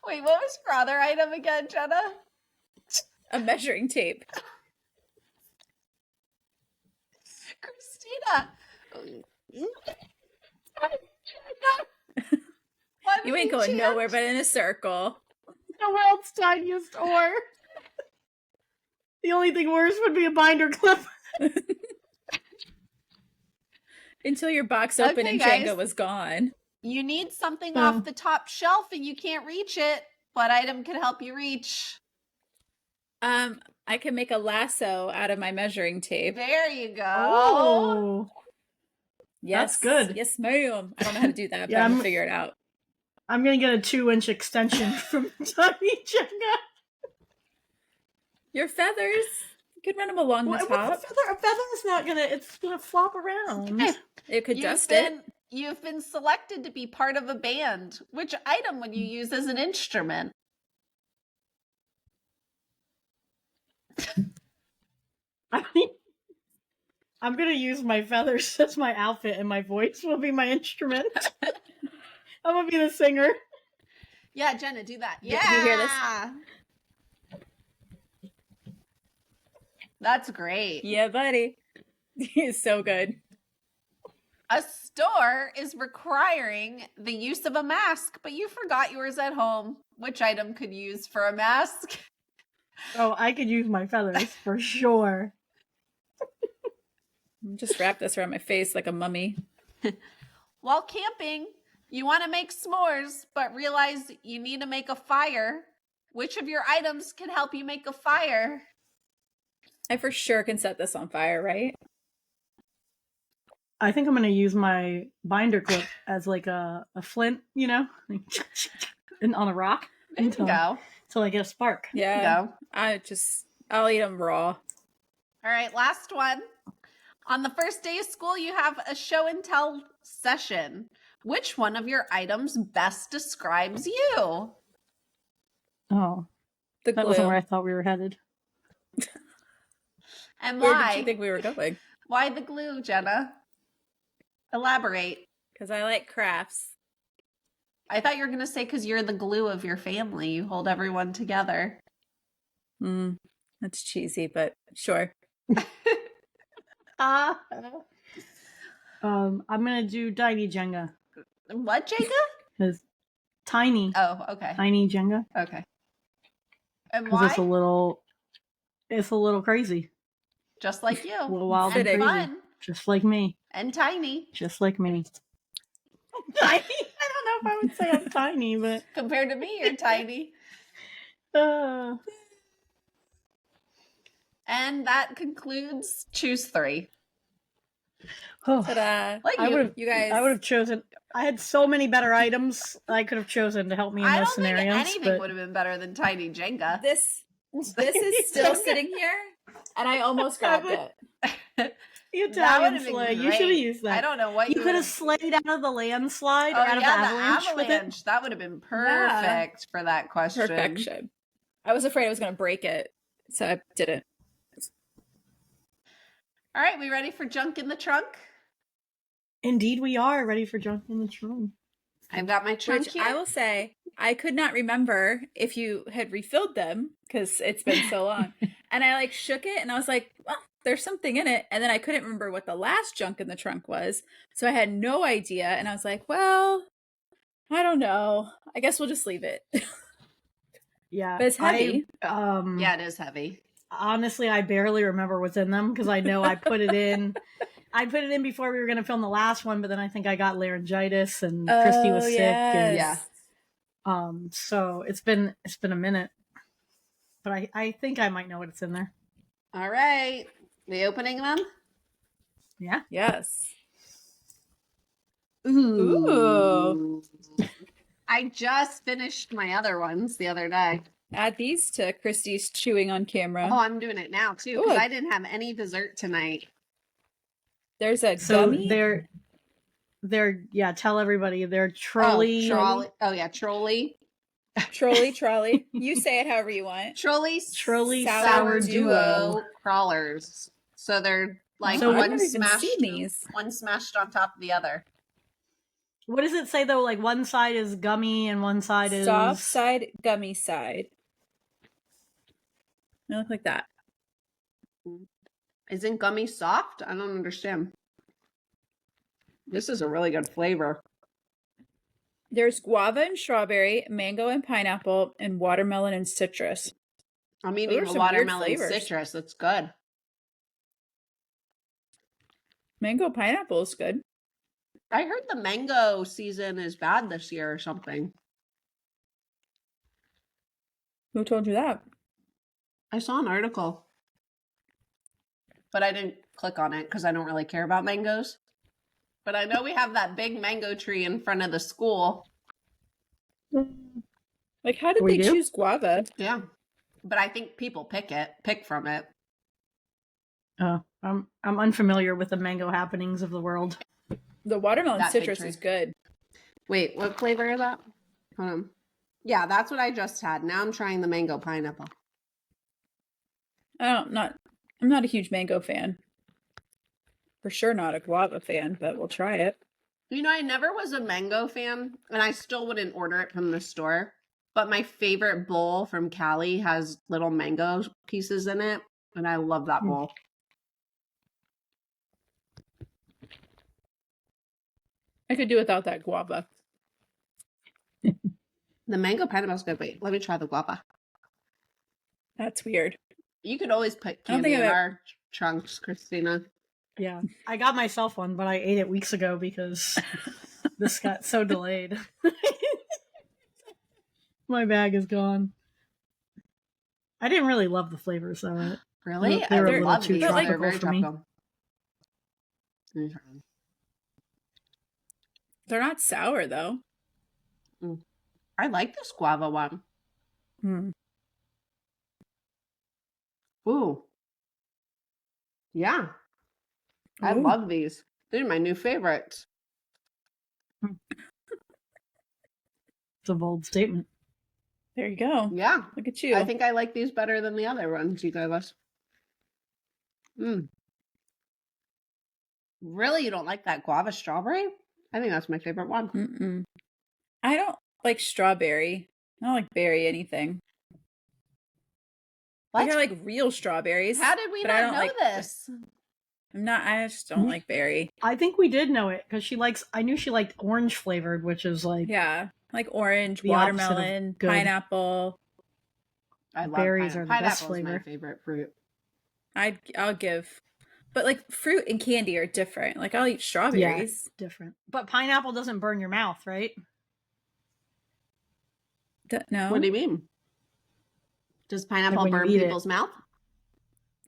Speaker 1: Wait, what was your other item again, Jenna?
Speaker 3: A measuring tape.
Speaker 1: Christina.
Speaker 3: You ain't going nowhere but in a circle.
Speaker 2: The world's tiniest oar. The only thing worse would be a binder clip.
Speaker 3: Until your box opened and
Speaker 1: guys,
Speaker 3: Jenga was gone.
Speaker 1: You need something off the top shelf and you can't reach it. What item can help you reach?
Speaker 3: I can make a lasso out of my measuring tape.
Speaker 1: There you go.
Speaker 2: Oh.
Speaker 3: Yes.
Speaker 2: That's good.
Speaker 3: Yes, ma'am. I don't know how to do that, but I'm going to figure it out.
Speaker 2: I'm going to get a 2-inch extension from Tiny Jenga.
Speaker 3: Your feathers. You could run them along the top.
Speaker 2: A feather's not going to, it's going to flop around.
Speaker 3: It could dust it.
Speaker 1: You've been selected to be part of a band. Which item would you use as an instrument?
Speaker 2: I'm going to use my feathers as my outfit, and my voice will be my instrument. I'm going to be the singer.
Speaker 1: Yeah, Jenna, do that. Yeah.
Speaker 3: Did you hear this?
Speaker 1: That's great.
Speaker 3: Yeah, buddy. He's so good.
Speaker 1: A store is requiring the use of a mask, but you forgot yours at home. Which item could you use for a mask?
Speaker 2: Oh, I could use my feathers for sure.
Speaker 3: Just wrap this around my face like a mummy.
Speaker 1: While camping, you want to make s'mores, but realize you need to make a fire. Which of your items can help you make a fire?
Speaker 3: I for sure can set this on fire, right?
Speaker 2: I think I'm going to use my binder clip as like a flint, you know, and on a rock until I get a spark.
Speaker 3: Yeah. I'll eat them raw.
Speaker 1: All right, last one. On the first day of school, you have a show and tell session. Which one of your items best describes you?
Speaker 2: Oh,
Speaker 3: the glue.
Speaker 2: That wasn't where I thought we were headed.
Speaker 1: And why?
Speaker 3: Where did you think we were going?
Speaker 1: Why the glue, Jenna? Elaborate.
Speaker 3: Because I like crafts.
Speaker 1: I thought you were going to say because you're the glue of your family. You hold everyone together.
Speaker 3: That's cheesy, but sure.
Speaker 2: I'm going to do Tiny Jenga.
Speaker 1: What Jenga?
Speaker 2: Because tiny.
Speaker 1: Oh, okay.
Speaker 2: Tiny Jenga.
Speaker 1: Okay. And why?
Speaker 2: Because it's a little crazy.
Speaker 1: Just like you.
Speaker 2: A little wild and crazy. Fun. Just like me.
Speaker 1: And tiny.
Speaker 2: Just like me. Tiny? I don't know if I would say I'm tiny, but...
Speaker 1: Compared to me, you're tiny. And that concludes Choose 3.
Speaker 2: Oh,
Speaker 3: ta-da.
Speaker 1: Like you guys.
Speaker 2: I would have chosen... I had so many better items I could have chosen to help me in those scenarios.
Speaker 1: I don't think anything would have been better than Tiny Jenga.
Speaker 3: This is still sitting here, and I almost grabbed it.
Speaker 2: The Italian sleigh. You should have used that.
Speaker 1: I don't know what you
Speaker 2: could have slayed out of the landslide or out of the avalanche.
Speaker 1: With it. That would have been perfect for that question.
Speaker 3: Perfection. I was afraid I was going to break it, so I didn't.
Speaker 1: All right, we ready for junk in the trunk?
Speaker 2: Indeed, we are ready for junk in the trunk.
Speaker 1: I've got my trunk
Speaker 3: Which
Speaker 1: here.
Speaker 3: I will say, I could not remember if you had refilled them because it's been so long. And I like shook it and I was like, well, there's something in it. And then I couldn't remember what the last junk in the trunk was. So I had no idea. And I was like, well, I don't know. I guess we'll just leave it.
Speaker 2: Yeah.
Speaker 3: But it's heavy.
Speaker 1: Yeah, it is heavy.
Speaker 2: Honestly, I barely remember what's in them because I know I put it in. I put it in before we were going to film the last one, but then I think I got laryngitis and Christy was sick. And,
Speaker 1: Yeah.
Speaker 2: So it's been a minute, but I think I might know what's in there.
Speaker 1: All right. We opening them?
Speaker 2: Yeah.
Speaker 3: Yes.
Speaker 1: Ooh. I just finished my other ones the other day.
Speaker 3: Add these to Christy's chewing on camera.
Speaker 1: Oh, I'm doing it now too because I didn't have any dessert tonight.
Speaker 3: There's a
Speaker 2: So
Speaker 3: gummy.
Speaker 2: they're tell everybody they're trolley.
Speaker 1: Oh yeah, trolley.
Speaker 3: Trolley. You say it however you want.
Speaker 2: Trolley
Speaker 3: sour
Speaker 2: duo
Speaker 1: crawlers. So they're like
Speaker 2: So
Speaker 3: I've
Speaker 1: one
Speaker 3: never even
Speaker 1: smashed
Speaker 3: seen these.
Speaker 1: one smashed on top of the other.
Speaker 2: What does it say though? Like one side is gummy and one side is
Speaker 3: Soft side, gummy side. They look like that.
Speaker 1: Isn't gummy soft? I don't understand. This is a really good flavor.
Speaker 3: There's guava and strawberry, mango and pineapple, and watermelon and citrus.
Speaker 1: I'm eating
Speaker 3: Those are
Speaker 1: a
Speaker 3: some
Speaker 1: watermelon
Speaker 3: weird flavors.
Speaker 1: citrus. That's good.
Speaker 3: Mango pineapple is good.
Speaker 1: I heard the mango season is bad this year or something.
Speaker 3: Who told you that?
Speaker 1: I saw an article, but I didn't click on it because I don't really care about mangoes. But I know we have that big mango tree in front of the school.
Speaker 3: Like, how did
Speaker 2: We
Speaker 3: they
Speaker 2: do?
Speaker 3: choose guava?
Speaker 1: Yeah. But I think people pick from it.
Speaker 2: I'm unfamiliar with the mango happenings of the world.
Speaker 3: The watermelon
Speaker 1: That big
Speaker 3: citrus
Speaker 1: tree.
Speaker 3: is good.
Speaker 1: Wait, what flavor is that? Yeah, that's what I just had. Now I'm trying the mango pineapple.
Speaker 3: I'm not a huge mango fan. For sure not a guava fan, but we'll try it.
Speaker 1: You know, I never was a mango fan, and I still wouldn't order it from the store. But my favorite bowl from Cali has little mango pieces in it, and I love that bowl.
Speaker 3: I could do without that guava.
Speaker 1: The mango pineapple's good. Wait, let me try the guava.
Speaker 3: That's weird.
Speaker 1: You could always put
Speaker 3: I don't
Speaker 1: candy
Speaker 3: think
Speaker 1: in
Speaker 3: I've
Speaker 1: our trunks, Christina.
Speaker 2: Yeah, I got myself one, but I ate it weeks ago because this got so delayed. My bag is gone. I didn't really love the flavors though.
Speaker 1: Really?
Speaker 2: They were a
Speaker 1: I
Speaker 2: little
Speaker 1: love
Speaker 2: too
Speaker 1: these. They're
Speaker 2: tropical
Speaker 1: very
Speaker 2: for me.
Speaker 1: tropical.
Speaker 3: They're not sour though.
Speaker 1: I like this guava one. Ooh. Yeah. I love these. They're my new favorites.
Speaker 2: It's a bold statement.
Speaker 3: There you go.
Speaker 1: Yeah.
Speaker 3: Look at you.
Speaker 1: I think I like these better than the other ones you gave us. Really? You don't like that guava strawberry? I think that's my favorite one.
Speaker 3: Mm-mm. I don't like strawberry. I don't like berry anything.
Speaker 1: What?
Speaker 3: I like real strawberries.
Speaker 1: How did we
Speaker 3: but I
Speaker 1: not
Speaker 3: don't
Speaker 1: know
Speaker 3: like
Speaker 1: this?
Speaker 3: I just don't like berry.
Speaker 2: I think we did know it because I knew she liked orange flavored, which is like
Speaker 3: Yeah. Like orange,
Speaker 2: the opposite of
Speaker 3: watermelon,
Speaker 2: good.
Speaker 3: pineapple.
Speaker 1: I love
Speaker 2: berries are the best
Speaker 1: pineapple's
Speaker 2: flavor.
Speaker 1: my favorite fruit.
Speaker 3: I'll give. But like fruit and candy are different. Like I'll eat strawberries.
Speaker 2: Different. But pineapple doesn't burn your mouth, right?
Speaker 3: No.
Speaker 1: What do you mean? Does pineapple
Speaker 2: when you
Speaker 1: burn
Speaker 2: eat it.
Speaker 1: people's mouth?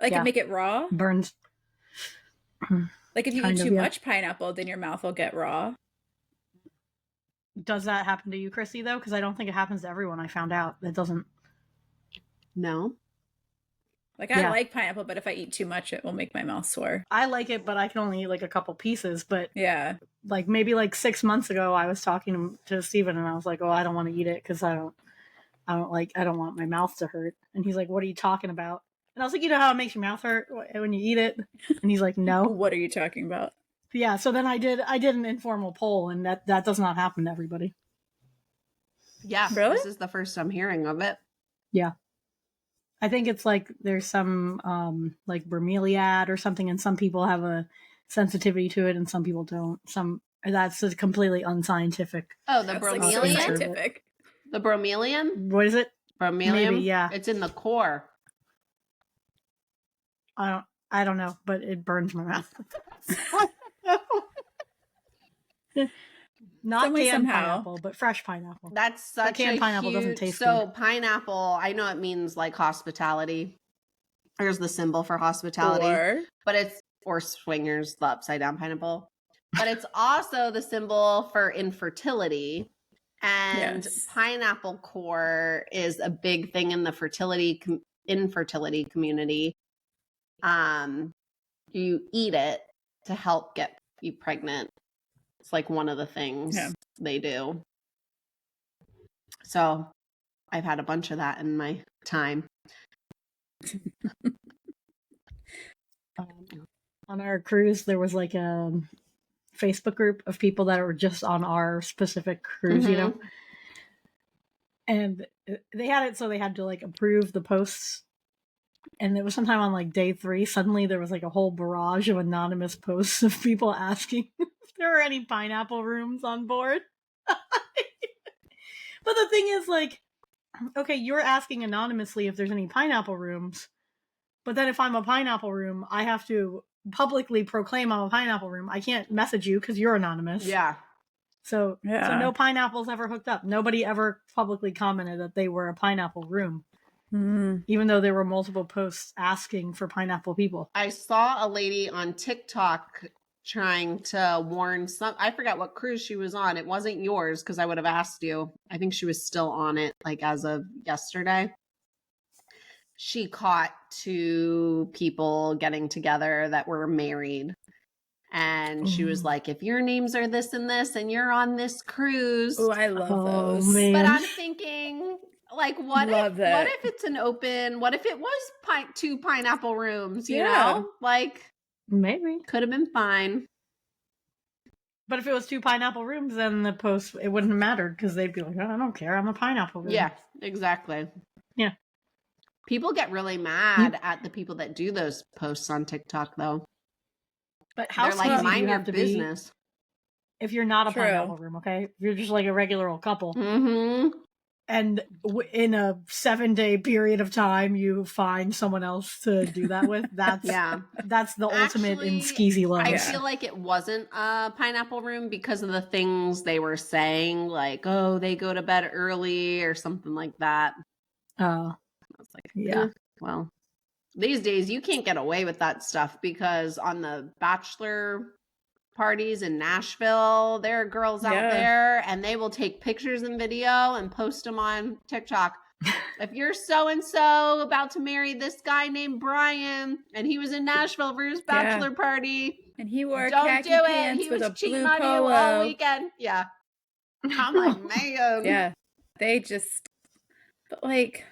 Speaker 3: Like
Speaker 2: Yeah.
Speaker 3: and make it raw?
Speaker 2: Burns.
Speaker 3: Like if you
Speaker 2: Kind
Speaker 3: eat
Speaker 2: of,
Speaker 3: too
Speaker 2: yeah.
Speaker 3: much pineapple, then your mouth will get raw.
Speaker 2: Does that happen to you, Chrissy, though? Because I don't think it happens to everyone. I found out that doesn't.
Speaker 1: No.
Speaker 3: Like I
Speaker 2: Yeah.
Speaker 3: like pineapple, but if I eat too much, it will make my mouth sore.
Speaker 2: I like it, but I can only eat like a couple pieces. But
Speaker 3: Yeah.
Speaker 2: like maybe like 6 months ago, I was talking to Steven and I was like, "Oh, I don't want to eat it because I don't want my mouth to hurt." And he's like, "What are you talking about?" And I was like, you know how it makes your mouth hurt when you eat it? And he's like, no.
Speaker 3: What are you talking about?
Speaker 2: Yeah, so then I did an informal poll, and that does not happen to everybody.
Speaker 1: Yeah,
Speaker 3: really?
Speaker 1: This is the first I'm hearing of it.
Speaker 2: Yeah. I think it's like there's some like bromeliad or something, and some people have a sensitivity to it and some people don't. That's just completely unscientific.
Speaker 1: Oh, the
Speaker 3: That's like so
Speaker 1: bromeliad?
Speaker 3: scientific.
Speaker 1: The bromelian?
Speaker 2: What is it?
Speaker 1: Bromelium?
Speaker 2: Maybe, yeah.
Speaker 1: It's in the core.
Speaker 2: I don't know, but it burns my mouth. Not
Speaker 3: Some way,
Speaker 2: canned
Speaker 3: somehow.
Speaker 2: pineapple, but fresh pineapple.
Speaker 1: That's such
Speaker 2: canned
Speaker 1: a
Speaker 2: pineapple
Speaker 1: huge...
Speaker 2: doesn't taste
Speaker 1: So
Speaker 2: good.
Speaker 1: pineapple, I know it means like hospitality. There's the symbol for hospitality. Or swingers, the upside down pineapple. But it's also the symbol for infertility. And pineapple core is a big thing in the infertility community. You eat it to help get you pregnant. It's like one of the things they do. So I've had a bunch of that in my time.
Speaker 2: On our cruise, there was like a Facebook group of people that were just on our specific cruise, you know? And they had it so they had to like approve the posts. And it was sometime on like day 3, suddenly there was like a whole barrage of anonymous posts of people asking if there were any pineapple rooms on board. But the thing is, like, okay, you're asking anonymously if there's any pineapple rooms. But then if I'm a pineapple room, I have to publicly proclaim I'm a pineapple room. I can't message you because you're anonymous.
Speaker 1: Yeah.
Speaker 2: So no pineapples ever hooked up. Nobody ever publicly commented that they were a pineapple room. Even though there were multiple posts asking for pineapple people.
Speaker 1: I saw a lady on TikTok trying to warn I forgot what cruise she was on. It wasn't yours because I would have asked you. I think she was still on it like as of yesterday. She caught 2 people getting together that were married. And she was like, if your names are this and this and you're on this cruise.
Speaker 3: Oh, I love those.
Speaker 2: Man.
Speaker 1: But I'm thinking, like, what if it's an open, what if it was 2 pineapple rooms, you know? Like,
Speaker 2: maybe.
Speaker 1: Could have been fine.
Speaker 2: But if it was 2 pineapple rooms, then the post, it wouldn't have mattered because they'd be like, oh, I don't care, I'm a pineapple room.
Speaker 1: Yeah, exactly.
Speaker 2: Yeah.
Speaker 1: People get really mad at the people that do those posts on TikTok, though.
Speaker 2: But how
Speaker 1: they're like, mind your business.
Speaker 2: If you're not a pineapple room, okay? If you're just like a regular old couple. And in a 7-day period of time, you find someone else to do that with. That's that's the ultimate in skeezy love.
Speaker 1: I feel like it wasn't a pineapple room because of the things they were saying, like, oh, they go to bed early or something like that.
Speaker 2: I
Speaker 1: was like, well, these days you can't get away with that stuff because on the bachelor parties in Nashville, there are girls out there and they will take pictures and video and post them on TikTok. If you're so-and-so about to marry this guy named Brian and he was in Nashville for his bachelor party
Speaker 3: and he wore
Speaker 1: khaki
Speaker 3: pants
Speaker 1: he
Speaker 3: with
Speaker 1: was
Speaker 3: a
Speaker 1: cheating
Speaker 3: blue
Speaker 1: on
Speaker 3: polo
Speaker 1: you all weekend. Yeah. I'm like, man.
Speaker 3: They just, but like,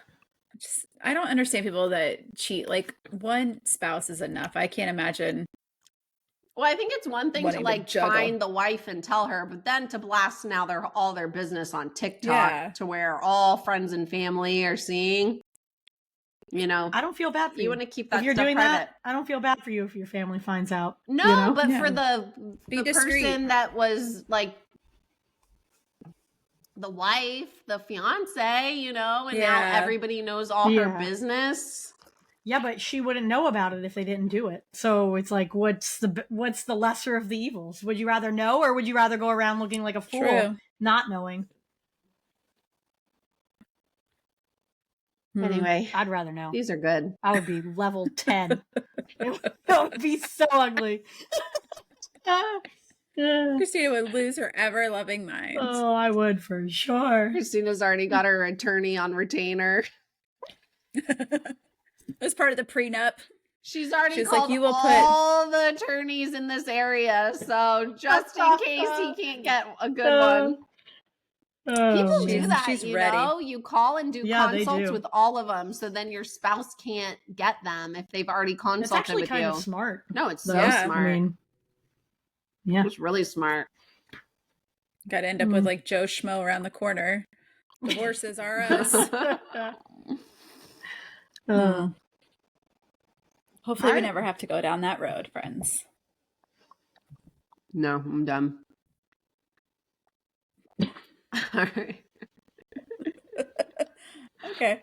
Speaker 3: I don't understand people that cheat. Like, one spouse is enough. I can't imagine.
Speaker 1: Well, I think it's one thing to like find the wife and tell her, but then to blast now all their business on TikTok to where all friends and family are seeing. You know,
Speaker 2: I don't feel bad for you.
Speaker 1: You want to keep that
Speaker 2: if you're
Speaker 1: stuff
Speaker 2: doing
Speaker 1: private.
Speaker 2: that. I don't feel bad for you if your family finds out.
Speaker 1: No,
Speaker 2: you know?
Speaker 1: But for the person that was like the wife, the fiance, you know, and now everybody knows all her business.
Speaker 2: Yeah, but she wouldn't know about it if they didn't do it. So it's like, what's the lesser of the evils? Would you rather know, or would you rather go around looking like a fool, not knowing?
Speaker 1: Anyway,
Speaker 2: I'd rather know.
Speaker 1: These are good.
Speaker 2: I would be level 10. It would be so ugly.
Speaker 3: Christina would lose her ever-loving mind.
Speaker 2: Oh, I would for sure.
Speaker 1: Christina's already got her attorney on retainer.
Speaker 3: As part of the prenup.
Speaker 1: She's already called all the attorneys in this area, so just in case he can't get a good one. People do
Speaker 2: man.
Speaker 1: that,
Speaker 3: She's
Speaker 1: you
Speaker 3: ready.
Speaker 1: know? You call and do
Speaker 2: Yeah, they
Speaker 1: consults
Speaker 2: do.
Speaker 1: with all of them, so then your spouse can't get them if they've already
Speaker 2: It's
Speaker 1: consulted
Speaker 2: actually
Speaker 1: with
Speaker 2: kind
Speaker 1: you.
Speaker 2: of smart.
Speaker 1: No, it's so
Speaker 2: though.
Speaker 3: Yeah.
Speaker 1: smart.
Speaker 2: I mean, yeah.
Speaker 1: It's really smart.
Speaker 3: Got to end up with like Joe Schmo around the corner. The horses are us. Hopefully we never have to go down that road, friends.
Speaker 1: No, I'm done. All right.
Speaker 3: Okay.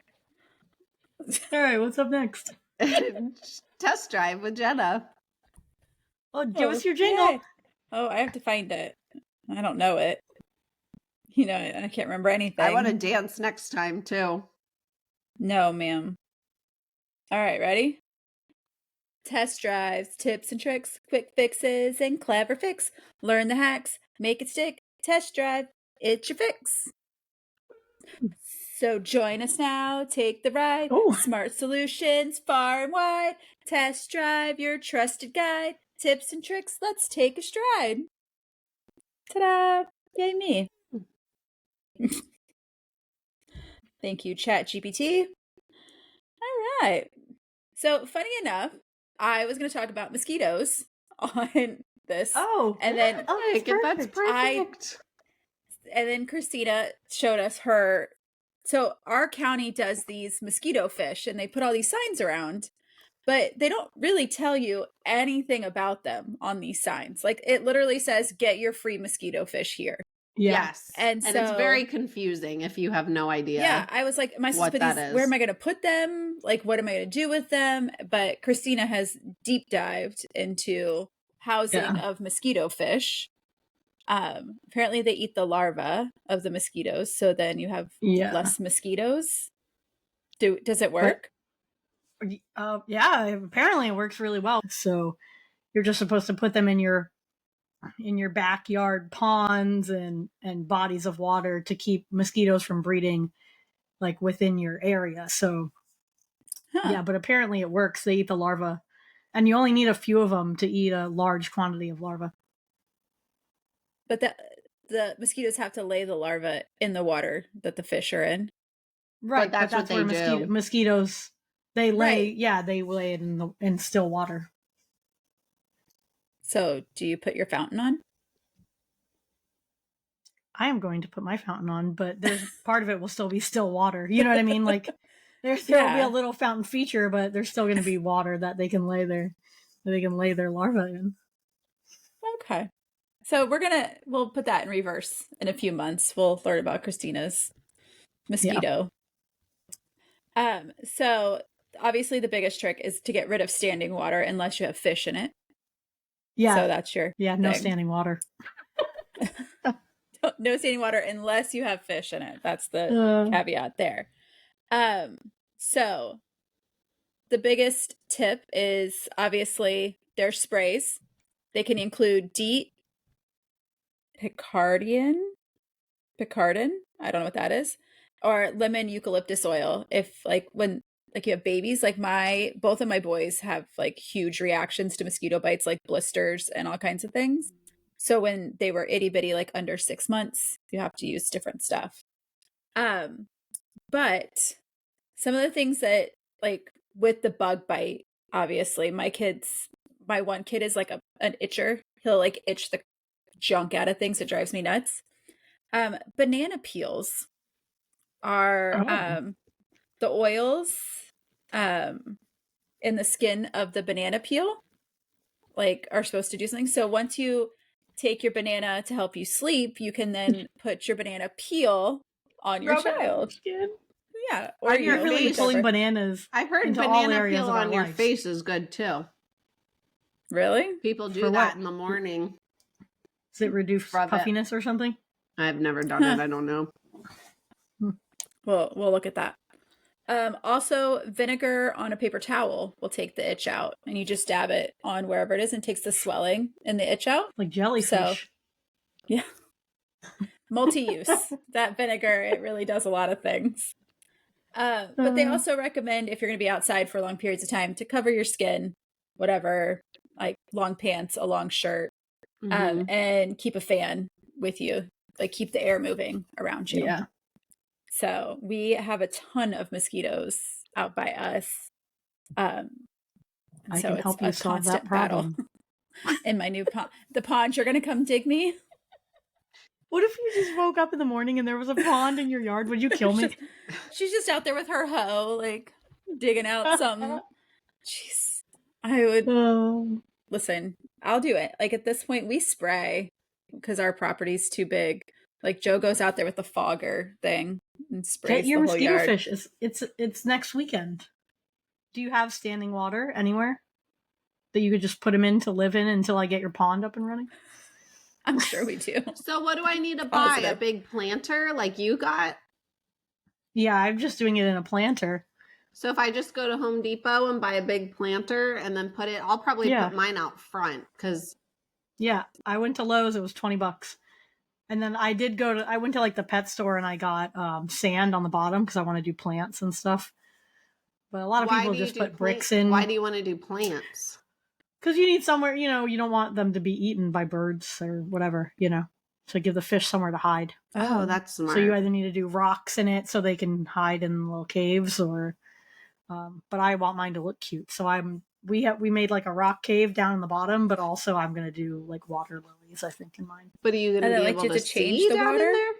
Speaker 2: All right, what's up next?
Speaker 1: Test drive with Jenna.
Speaker 2: Oh, give us your jingle.
Speaker 3: Yay. Oh, I have to find it. I don't know it. You know, I can't remember anything.
Speaker 1: I want to dance next time too.
Speaker 3: No, ma'am. All right, ready? Test drives, tips and tricks, quick fixes, and clever fix. Learn the hacks, make it stick. Test drive, it's your fix. So join us now, take the ride.
Speaker 2: Oh.
Speaker 3: Smart solutions far and wide. Test drive, your trusted guide. Tips and tricks, let's take a stride. Ta-da! Yay me. Thank you, ChatGPT. All right. So, funny enough, I was going to talk about mosquitoes on this.
Speaker 2: Oh,
Speaker 3: and then
Speaker 1: that's perfect.
Speaker 3: And then Christina showed us her. So our county does these mosquito fish, and they put all these signs around, but they don't really tell you anything about them on these signs. Like it literally says, "Get your free mosquito fish here."
Speaker 2: yeah.
Speaker 1: Yes.
Speaker 3: And
Speaker 1: it's
Speaker 3: so-
Speaker 1: very confusing if you have no idea.
Speaker 3: Yeah, I was like, my
Speaker 1: what
Speaker 3: sister,
Speaker 1: that is.
Speaker 3: where am I going to put them? Like, what am I going to do with them? But Christina has deep dived into housing of mosquito fish. Apparently they eat the larva of the mosquitoes, so then you have less mosquitoes. Does it work?
Speaker 2: Yeah, apparently it works really well. So you're just supposed to put them in your backyard ponds and bodies of water to keep mosquitoes from breeding like within your area. So yeah, but apparently it works. They eat the larva, and you only need a few of them to eat a large quantity of larva.
Speaker 3: But the mosquitoes have to lay the larva in the water that the fish are in.
Speaker 2: Right,
Speaker 1: but that's what they do.
Speaker 2: Mosquitoes, they lay, they lay it in still water.
Speaker 3: So, do you put your fountain on?
Speaker 2: I am going to put my fountain on, but there's part of it will still be still water. You know what I mean? Like there will be a little fountain feature, but there's still going to be water that they can lay their larvae in.
Speaker 3: Okay. So we'll put that in reverse in a few months. We'll learn about Christina's mosquito. Yeah. So obviously the biggest trick is to get rid of standing water unless you have fish in it.
Speaker 2: Yeah.
Speaker 3: So that's your
Speaker 2: no standing water.
Speaker 3: No standing water unless you have fish in it. That's the caveat there. So the biggest tip is obviously their sprays. They can include DEET, Picardin, I don't know what that is, or lemon eucalyptus oil. If when you have babies, both of my boys have huge reactions to mosquito bites, like blisters and all kinds of things. So when they were itty bitty, under 6 months, you have to use different stuff. But some of the things that with the bug bite, obviously my one kid is an itcher. He'll itch the junk out of things. It drives me nuts. Banana peels are the oils in the skin of the banana peel are supposed to do something. So once you take your banana to help you sleep, you can then put your banana peel on your child. Yeah,
Speaker 2: or you're really pulling bananas.
Speaker 1: I've heard banana peel on your face is good too.
Speaker 3: Really?
Speaker 1: People do that in the morning.
Speaker 2: Does it reduce puffiness or something?
Speaker 1: I've never done it. I don't know.
Speaker 3: We'll look at that. Also, vinegar on a paper towel will take the itch out, and you just dab it on wherever it is and takes the swelling and the itch out.
Speaker 2: Like jellyfish.
Speaker 3: So, yeah. Multi-use. That vinegar, it really does a lot of things. But they also recommend, if you're going to be outside for long periods of time, to cover your skin, whatever, long pants, a long shirt, and keep a fan with you like keep the air moving around you.
Speaker 2: Yeah.
Speaker 3: So we have a ton of mosquitoes out by us.
Speaker 2: I can help you solve that problem.
Speaker 3: In my new pond. The pond, you're going to come dig me?
Speaker 2: What if you just woke up in the morning and there was a pond in your yard? Would you kill me?
Speaker 3: She's just out there with her hoe, like digging out some. Jeez. I would. Listen, I'll do it. Like at this point, we spray because our property's too big. Like Joe goes out there with the fogger thing and sprays the whole yard. Get your mosquito
Speaker 2: fish. It's next weekend. Do you have standing water anywhere that you could just put them in to live in until I get your pond up and running?
Speaker 3: I'm sure we do.
Speaker 1: So what do I need to buy? A big planter like you got?
Speaker 2: Yeah, I'm just doing it in a planter.
Speaker 1: So if I just go to Home Depot and buy a big planter and then put it, I'll probably put mine out front because.
Speaker 2: Yeah, I went to Lowe's. It was $20. And then I went to like the pet store and I got sand on the bottom because I want to do plants and stuff. But a lot of people just put bricks in.
Speaker 1: Why do you want to do plants?
Speaker 2: Because you need somewhere, you don't want them to be eaten by birds or whatever, to give the fish somewhere to hide.
Speaker 1: Oh, that's smart.
Speaker 2: So you either need to do rocks in it so they can hide in little caves or, but I want mine to look cute. So we made like a rock cave down in the bottom, but also I'm going to do like water lilies, I think, in mine.
Speaker 1: But are you going to be able to change the water in there?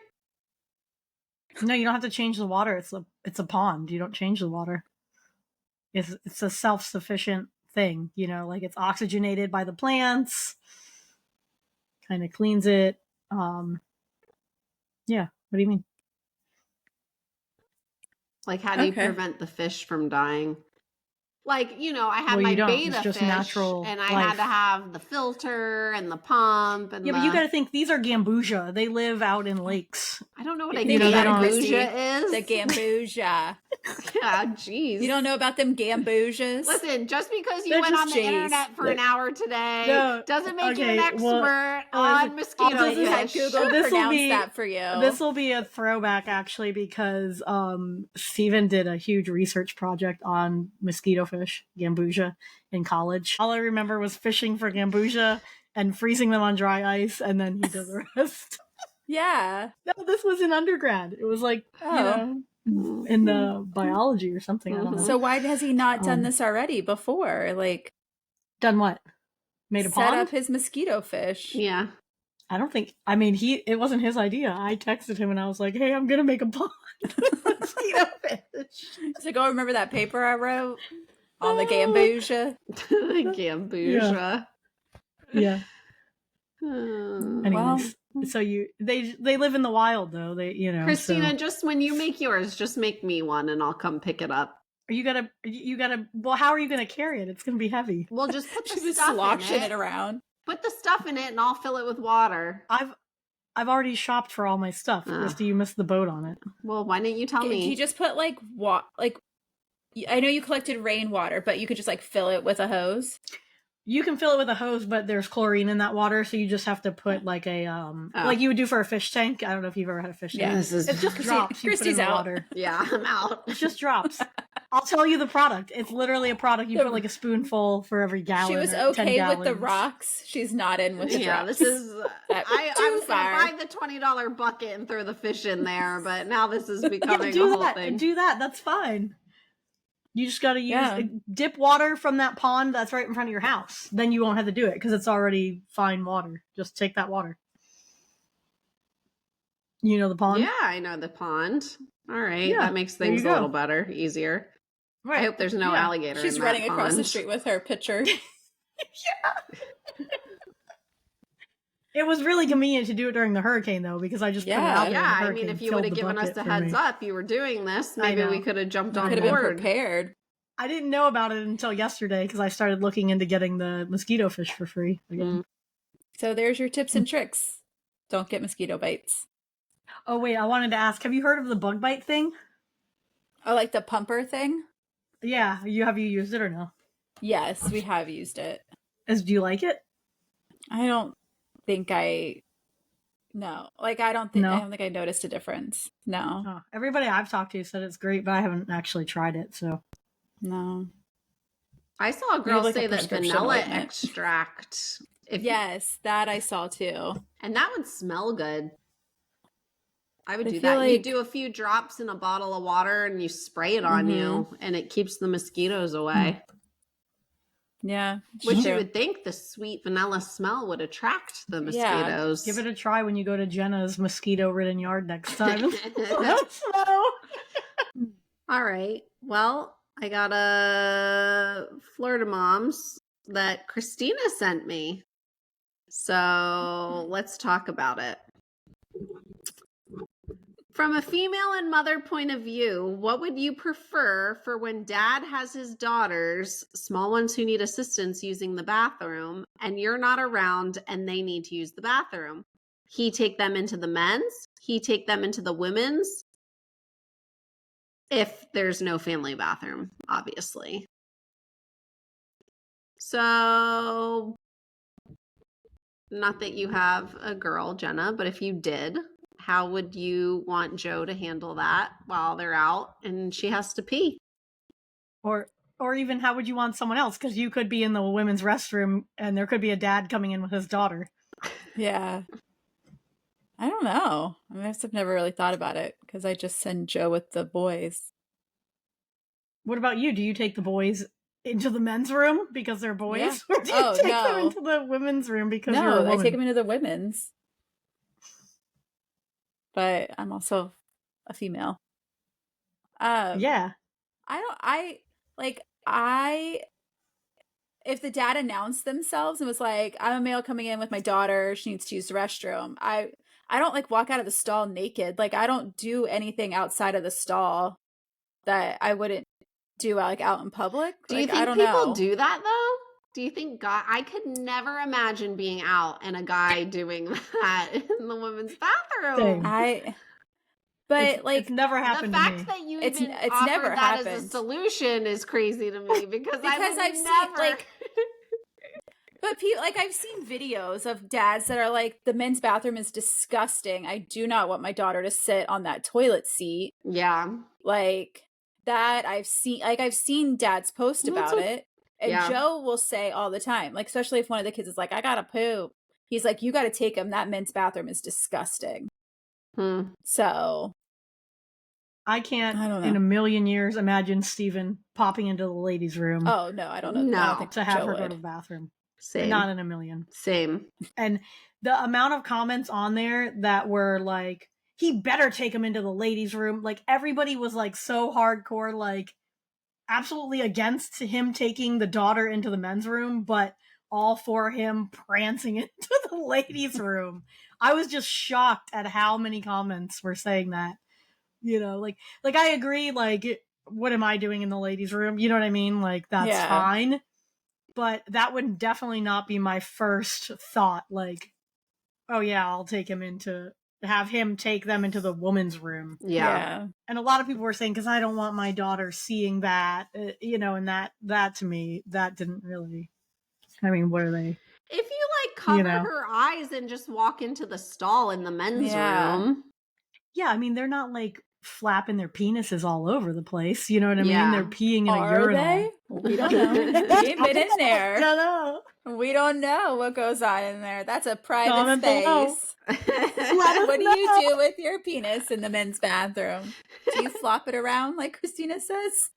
Speaker 2: No, you don't have to change the water. It's a pond. You don't change the water. It's a self-sufficient thing, like it's oxygenated by the plants, kind of cleans it. Yeah. What do you mean?
Speaker 1: Like, how do you prevent the fish from dying? Like, I had my betta fish and I had to have the filter and the pump. And
Speaker 2: but you got to think these are gambusia. They live out in lakes.
Speaker 1: I don't know what a gambusia is.
Speaker 3: The gambusia.
Speaker 1: Yeah, jeez.
Speaker 3: You don't know about them gambusias?
Speaker 1: Listen, just because you went on the internet for an hour today doesn't make you an expert on mosquito fish.
Speaker 3: Google pronounce that for you.
Speaker 2: This will be a throwback, actually, because Steven did a huge research project on mosquito fish, gambusia, in college. All I remember was fishing for gambusia and freezing them on dry ice, and then he did the rest.
Speaker 3: Yeah.
Speaker 2: No, this was in undergrad. It was like, in the biology or something. I don't know.
Speaker 3: So why has he not done this already before? Like,
Speaker 2: done what? Made a pond?
Speaker 3: Set up his mosquito fish.
Speaker 1: Yeah.
Speaker 2: I don't think. I mean, it wasn't his idea. I texted him and I was like, "Hey, I'm gonna make a pond with mosquito fish."
Speaker 3: He's like, "Oh, remember that paper I wrote on the gambusia?"
Speaker 1: The gambusia.
Speaker 2: Yeah. Anyways. So they live in the wild though.
Speaker 1: Christina, just when you make yours, just make me one and I'll come pick it up.
Speaker 2: You gotta well, how are you gonna carry it? It's gonna be heavy.
Speaker 1: Well, just put the stuff in it
Speaker 3: around.
Speaker 1: Put the stuff in it and I'll fill it with water.
Speaker 2: I've already shopped for all my stuff. Christy, you missed the boat on it.
Speaker 1: Well, why didn't you tell me?
Speaker 3: Can you just put like I know you collected rainwater, but you could just like fill it with a hose.
Speaker 2: You can fill it with a hose, but there's chlorine in that water, so you just have to put like a like you would do for a fish tank. I don't know if you've ever had a fish tank.
Speaker 1: Yeah,
Speaker 2: it's just drops.
Speaker 3: Christy's out.
Speaker 2: Water.
Speaker 1: Yeah, I'm out.
Speaker 2: It's just drops. I'll tell you the product. It's literally a product. You put like a spoonful for every gallon.
Speaker 3: She was okay with the rocks. She's not in with the drops.
Speaker 1: This is. I was gonna buy the $20 bucket and throw the fish in there, but now this is becoming a whole thing.
Speaker 2: Do that. That's fine. You just got to dip water from that pond that's right in front of your house. Then you won't have to do it because it's already fine water. Just take that water. You know the pond?
Speaker 1: Yeah, I know the pond. All right. That makes things a little better, easier. Right. I hope there's no alligator.
Speaker 3: She's
Speaker 1: in
Speaker 3: running
Speaker 1: that
Speaker 3: across
Speaker 1: pond.
Speaker 3: the street with her pitcher.
Speaker 2: It was really convenient to do it during the hurricane, though, because I just put it out there.
Speaker 1: Yeah, I mean, if you would have given us a heads up, you were doing this, maybe we could have jumped on board.
Speaker 3: Could have been prepared.
Speaker 2: I didn't know about it until yesterday because I started looking into getting the mosquito fish for free again.
Speaker 3: So there's your tips and tricks. Don't get mosquito bites.
Speaker 2: Oh, wait, I wanted to ask, have you heard of the bug bite thing?
Speaker 3: Oh, like the pumper thing?
Speaker 2: Yeah, have you used it or no?
Speaker 3: Yes, we have used it.
Speaker 2: Do you like it?
Speaker 3: I don't think no. Like I don't think I noticed a difference. No.
Speaker 2: Oh, everybody I've talked to said it's great, but I haven't actually tried it, so
Speaker 3: no.
Speaker 1: I saw a girl say that vanilla extract.
Speaker 3: Yes, that I saw too.
Speaker 1: And that would smell good. I would do that. Like... You do a few drops in a bottle of water and you spray it on you, and it keeps the mosquitoes away.
Speaker 3: Yeah.
Speaker 1: Which you would think the sweet vanilla smell would attract the mosquitoes.
Speaker 2: Yeah. Give it a try when you go to Jenna's mosquito-ridden yard next time.
Speaker 1: All right. Well, I got a Florida Moms that Christina sent me. So let's talk about it. From a female and mother point of view, what would you prefer for when dad has his daughters, small ones who need assistance using the bathroom, and you're not around and they need to use the bathroom? He take them into the men's, he take them into the women's, if there's no family bathroom, obviously. So, not that you have a girl, Jenna, but if you did, how would you want Joe to handle that while they're out and she has to pee?
Speaker 2: Or even how would you want someone else? Because you could be in the women's restroom and there could be a dad coming in with his daughter.
Speaker 3: Yeah. I don't know. I mean, I've never really thought about it because I just send Joe with the boys.
Speaker 2: What about you? Do you take the boys into the men's room because they're boys? Yeah. Or do you take them into the women's room because you're a woman?
Speaker 3: I take them into the women's. But I'm also a female.
Speaker 2: Yeah.
Speaker 3: If the dad announced themselves and was like, I'm a male coming in with my daughter, she needs to use the restroom, I don't like walk out of the stall naked. Like, I don't do anything outside of the stall that I wouldn't do like out in public.
Speaker 1: Do you think people do that though? Do you think I could never imagine being out and a guy doing that in the women's bathroom.
Speaker 2: It's never happened
Speaker 1: to me. The fact
Speaker 2: to
Speaker 1: that you even offered that as a solution is crazy to me because I've seen
Speaker 3: But people, like, I've seen videos of dads that are like, the men's bathroom is disgusting. I do not want my daughter to sit on that toilet seat.
Speaker 1: Yeah.
Speaker 3: Like that I've seen dads post about it. And Joe will say all the time, like, especially if one of the kids is like, I gotta poop. He's like, you gotta take him. That men's bathroom is disgusting. So
Speaker 2: I can't in a million years imagine Steven popping into the ladies' room.
Speaker 3: Oh no, I don't know.
Speaker 2: No,
Speaker 3: I don't think
Speaker 2: to have
Speaker 3: Joe
Speaker 2: her
Speaker 3: would
Speaker 2: go to the bathroom.
Speaker 1: Same.
Speaker 2: Not in a million.
Speaker 1: Same.
Speaker 2: And the amount of comments on there that were like, he better take him into the ladies' room. Like, everybody was like so hardcore, like absolutely against him taking the daughter into the men's room, but all for him prancing into the ladies' room. I was just shocked at how many comments were saying that. You know, like I agree, like, what am I doing in the ladies' room? You know what I mean? Like, that's fine. But that would definitely not be my first thought. Like, oh yeah, I'll have him take them into the woman's room.
Speaker 1: Yeah.
Speaker 2: And a lot of people were saying, because I don't want my daughter seeing that, you know, and that to me, that didn't really, I mean, what are they?
Speaker 1: If you like cover her eyes and just walk into the stall in the men's room.
Speaker 2: Yeah, I mean, they're not like flapping their penises all over the place. You know what I mean? They're peeing in a urinal.
Speaker 3: They? We don't know. We've been in there.
Speaker 2: I don't know.
Speaker 3: We don't know what goes on in there. That's a private space. What do
Speaker 2: know.
Speaker 3: you do with your penis in the men's bathroom? Do you flop it around like Christina says?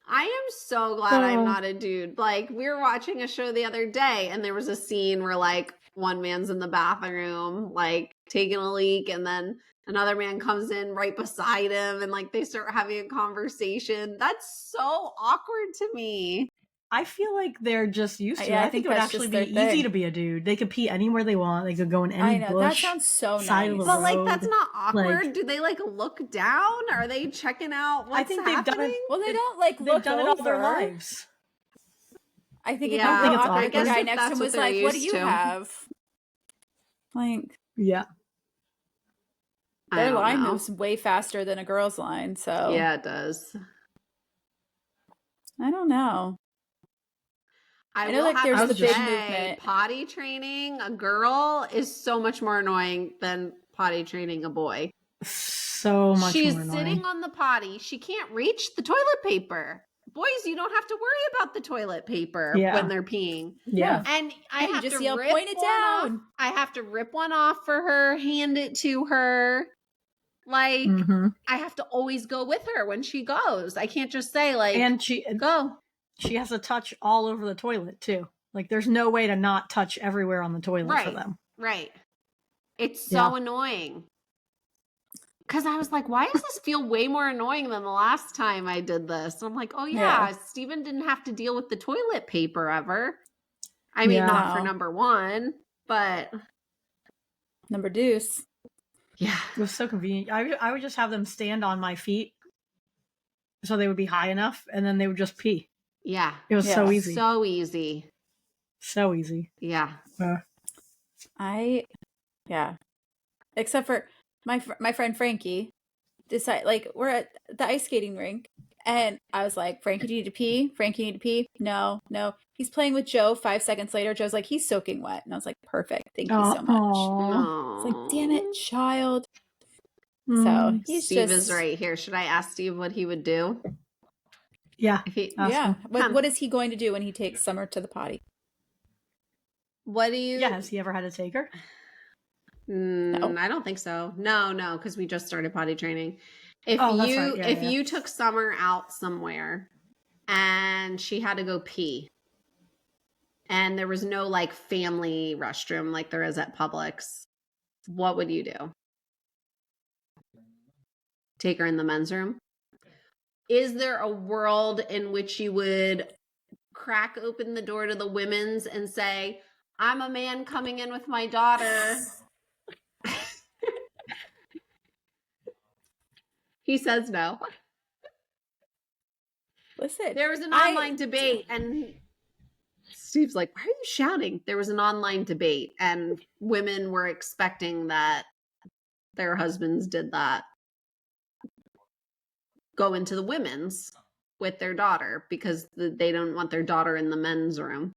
Speaker 1: I am so glad I'm not a dude. Like, we were watching a show the other day and there was a scene where like one man's in the bathroom, like taking a leak, and then another man comes in right beside him and like they start having a conversation. That's so awkward to me.
Speaker 2: I feel like they're just used to it. I think it would actually be easy to be a dude. They could pee anywhere they want. They could go in any bush.
Speaker 3: That sounds so nice.
Speaker 1: But like, that's not awkward. Like, do they like look down? Are they checking out what's happening?
Speaker 2: They've done it.
Speaker 3: Well, they don't like look over.
Speaker 2: It all their lives.
Speaker 3: I think it's awkward. The guy next to him was like, "What do you have?" Like, their line moves way faster than a girl's line. So
Speaker 1: yeah, it does.
Speaker 3: I don't know.
Speaker 1: I know, like, there's the big movement. Potty training a girl is so much more annoying than potty training a boy.
Speaker 2: So much
Speaker 1: more
Speaker 2: annoying.
Speaker 1: She's sitting on the potty. She can't reach the toilet paper. Boys, you don't have to worry about the toilet paper when they're peeing.
Speaker 2: Yeah.
Speaker 1: And I have
Speaker 3: just
Speaker 1: to
Speaker 3: yell,
Speaker 1: rip
Speaker 3: point it down.
Speaker 1: I have to rip one off for her, hand it to her. Like, I have to always go with her when she goes. I can't just say, like,
Speaker 2: and
Speaker 1: go.
Speaker 2: She has to touch all over the toilet, too. Like, there's no way to not touch everywhere on the toilet for them.
Speaker 1: Right. It's so annoying. Because I was like, why does this feel way more annoying than the last time I did this? And I'm like, oh, yeah. Steven didn't have to deal with the toilet paper ever. I mean, not for number one, but...
Speaker 3: Number deuce.
Speaker 2: Yeah. It was so convenient. I would just have them stand on my feet so they would be high enough, and then they would just pee.
Speaker 1: Yeah.
Speaker 2: It was so easy.
Speaker 1: So easy.
Speaker 2: So easy.
Speaker 1: Yeah.
Speaker 3: Except for my friend Frankie decided, like, we're at the ice skating rink, and I was like, Frankie, do you need to pee? Frankie, need to pee? No. He's playing with Joe. 5 seconds later, Joe's like, he's soaking wet. And I was like, perfect. Thank you so much. It's like, damn it, child. So
Speaker 1: Steve is right here. Should I ask Steve what he would do?
Speaker 2: Yeah.
Speaker 3: What is he going to do when he takes Summer to the potty?
Speaker 1: What do you...
Speaker 2: Yeah, has he ever had to take her?
Speaker 1: No. I don't think so. No, because we just started potty training. If you took Summer out somewhere and she had to go pee and there was no like family restroom like there is at Publix, what would you do? Take her in the men's room? Is there a world in which you would crack open the door to the women's and say, I'm a man coming in with my daughter? He says no.
Speaker 3: Listen,
Speaker 1: there was an online debate, and Steve's like, why are you shouting? There was an online debate, and women were expecting that their husbands did that. Go into the women's with their daughter because they don't want their daughter in the men's room.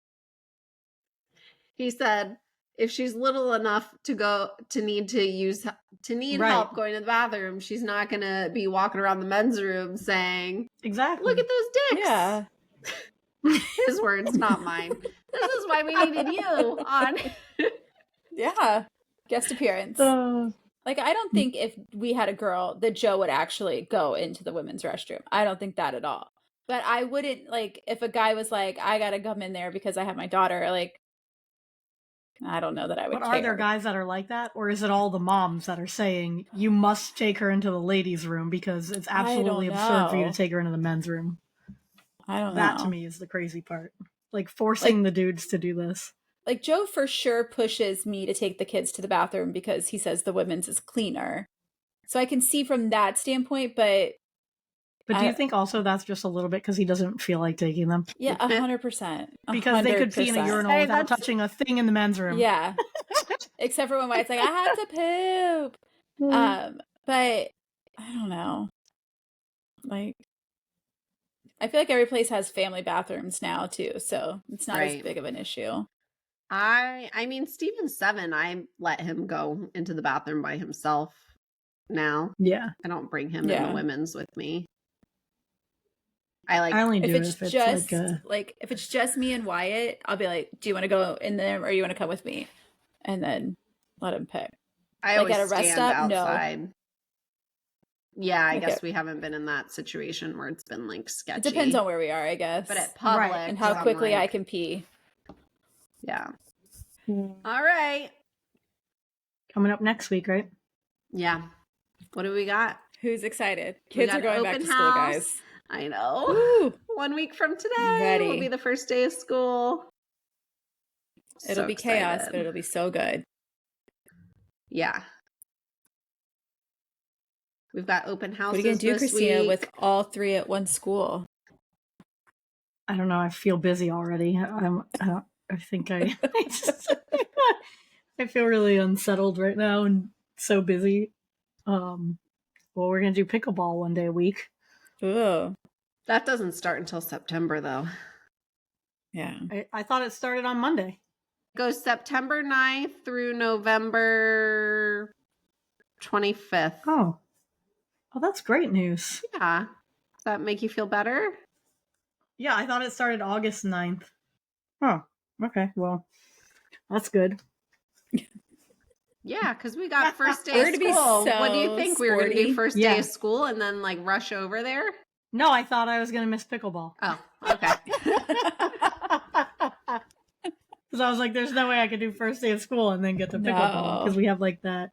Speaker 1: He said, if she's little enough to need help going to the bathroom, she's not going to be walking around the men's room saying,
Speaker 2: exactly,
Speaker 1: look at those dicks.
Speaker 3: Yeah.
Speaker 1: His words, not mine. This is why we needed you on.
Speaker 3: Yeah. Guest appearance. Like, I don't think if we had a girl that Joe would actually go into the women's restroom. I don't think that at all. But I wouldn't, like, if a guy was like, I got to come in there because I have my daughter, like, I don't know that I would care.
Speaker 2: Are there guys that are like that? Or is it all the moms that are saying, you must take her into the ladies' room because it's absolutely absurd for you to take her into the men's room?
Speaker 3: I don't know.
Speaker 2: That, to me, is the crazy part. Like, forcing the dudes to do this.
Speaker 3: Like, Joe for sure pushes me to take the kids to the bathroom because he says the women's is cleaner. So I can see from that standpoint, but...
Speaker 2: But do you think also that's just a little bit because he doesn't feel like taking them?
Speaker 3: Yeah, 100%.
Speaker 2: Because they could pee in a urinal without touching a thing in the men's room.
Speaker 3: Yeah. Except for when Wyatt's like, I have to poop. But I don't know. Like, I feel like every place has family bathrooms now too, so it's not as big of an issue.
Speaker 1: I mean, Steven's 7. I let him go into the bathroom by himself now.
Speaker 2: Yeah.
Speaker 1: I don't bring him in the women's with me.
Speaker 2: I only do
Speaker 3: if it's just if it's just me and Wyatt, I'll be like, do you want to go in there or you want to come with me? And then let him pick.
Speaker 1: I always at a rest stop, outside. No. Yeah, I guess we haven't been in that situation where it's been like sketchy.
Speaker 3: It depends on where we are, I guess.
Speaker 1: But at Publix,
Speaker 3: and how quickly I can pee.
Speaker 1: Yeah. All right.
Speaker 2: Coming up next week, right?
Speaker 1: Yeah. What do we got?
Speaker 3: Who's excited? Kids are going back to school, guys.
Speaker 1: I know.
Speaker 3: Woo.
Speaker 1: 1 week from today will be the first day of school.
Speaker 3: It'll be chaos, but it'll be so good.
Speaker 1: Yeah. We've got open houses.
Speaker 3: What are you going to do, Christina, with all 3 at one school?
Speaker 2: I don't know. I feel busy already. I think I feel really unsettled right now and so busy. Well, we're going to do pickleball one day a week.
Speaker 3: Ooh.
Speaker 1: That doesn't start until September, though.
Speaker 3: Yeah.
Speaker 2: I thought it started on Monday.
Speaker 1: It goes September 9th through November 25th.
Speaker 2: Oh, that's great news.
Speaker 1: Yeah. Does that make you feel better?
Speaker 2: Yeah, I thought it started August 9th. Oh, okay. Well, that's good.
Speaker 1: Yeah, because we got first day
Speaker 3: We're
Speaker 1: of
Speaker 3: gonna be
Speaker 1: school. What do you
Speaker 3: so
Speaker 1: think? We were going to do
Speaker 3: sporty.
Speaker 1: first day
Speaker 2: Yeah.
Speaker 1: of school and then like rush over there?
Speaker 2: No, I thought I was going to miss pickleball.
Speaker 1: Oh, okay.
Speaker 2: Because I was like, there's no way I could do first day of school and then get to pickleball. Because we have like that.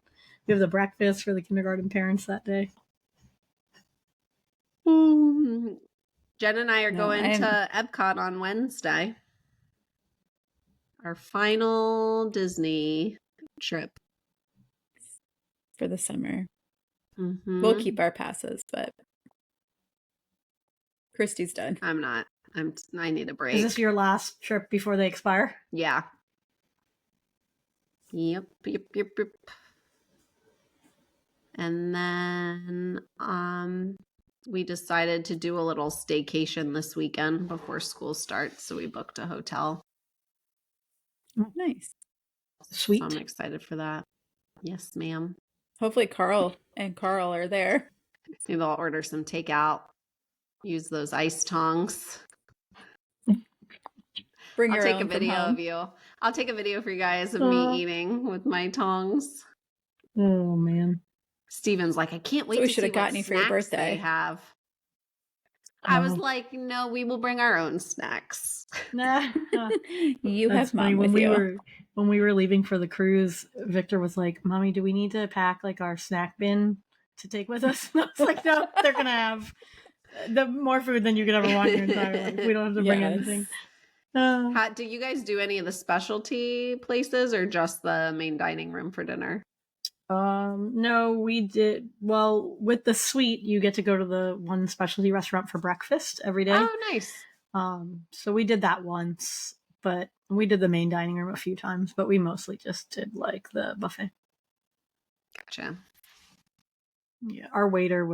Speaker 2: We have the breakfast for the kindergarten parents that day.
Speaker 1: Jen and I are going to Epcot on Wednesday. Our final Disney trip.
Speaker 3: For the summer.
Speaker 1: Mm-hmm.
Speaker 3: We'll keep our passes, but Christy's done.
Speaker 1: I'm not. I need a break.
Speaker 2: Is this your last trip before they expire?
Speaker 1: Yeah. Yep. And then we decided to do a little staycation this weekend before school starts, so we booked a hotel.
Speaker 3: Nice.
Speaker 2: Sweet.
Speaker 1: So I'm excited for that. Yes, ma'am.
Speaker 3: Hopefully Carl are there.
Speaker 1: Maybe I'll order some takeout. Use those ice tongs.
Speaker 3: Bring
Speaker 1: I'll
Speaker 3: your
Speaker 1: take
Speaker 3: own
Speaker 1: a
Speaker 3: from
Speaker 1: video
Speaker 3: home.
Speaker 1: of you. I'll take a video for you guys of me eating with my tongs.
Speaker 2: Oh man.
Speaker 1: Steven's like, I can't wait
Speaker 3: So we
Speaker 1: to
Speaker 3: should
Speaker 1: see
Speaker 3: have gotten
Speaker 1: what
Speaker 3: you for your
Speaker 1: snacks they
Speaker 3: birthday.
Speaker 1: have. I was like, no, we will bring our own snacks.
Speaker 2: Nah.
Speaker 3: You
Speaker 2: That's
Speaker 3: have
Speaker 2: funny.
Speaker 3: mom
Speaker 2: When
Speaker 3: with
Speaker 2: we
Speaker 3: you.
Speaker 2: were leaving for the cruise, Victor was like, "Mommy, do we need to pack like our snack bin to take with us?" And I was like, "No, they're gonna have more food than you could ever want in your entire life. We don't have to bring anything."
Speaker 1: Do you guys do any of the specialty places or just the main dining room for dinner?
Speaker 2: No, we did. Well, with the suite, you get to go to the one specialty restaurant for breakfast every day.
Speaker 1: Oh, nice.
Speaker 2: So we did that once, but we did the main dining room a few times, but we mostly just did like the buffet.
Speaker 1: Gotcha.
Speaker 2: Yeah, our waiter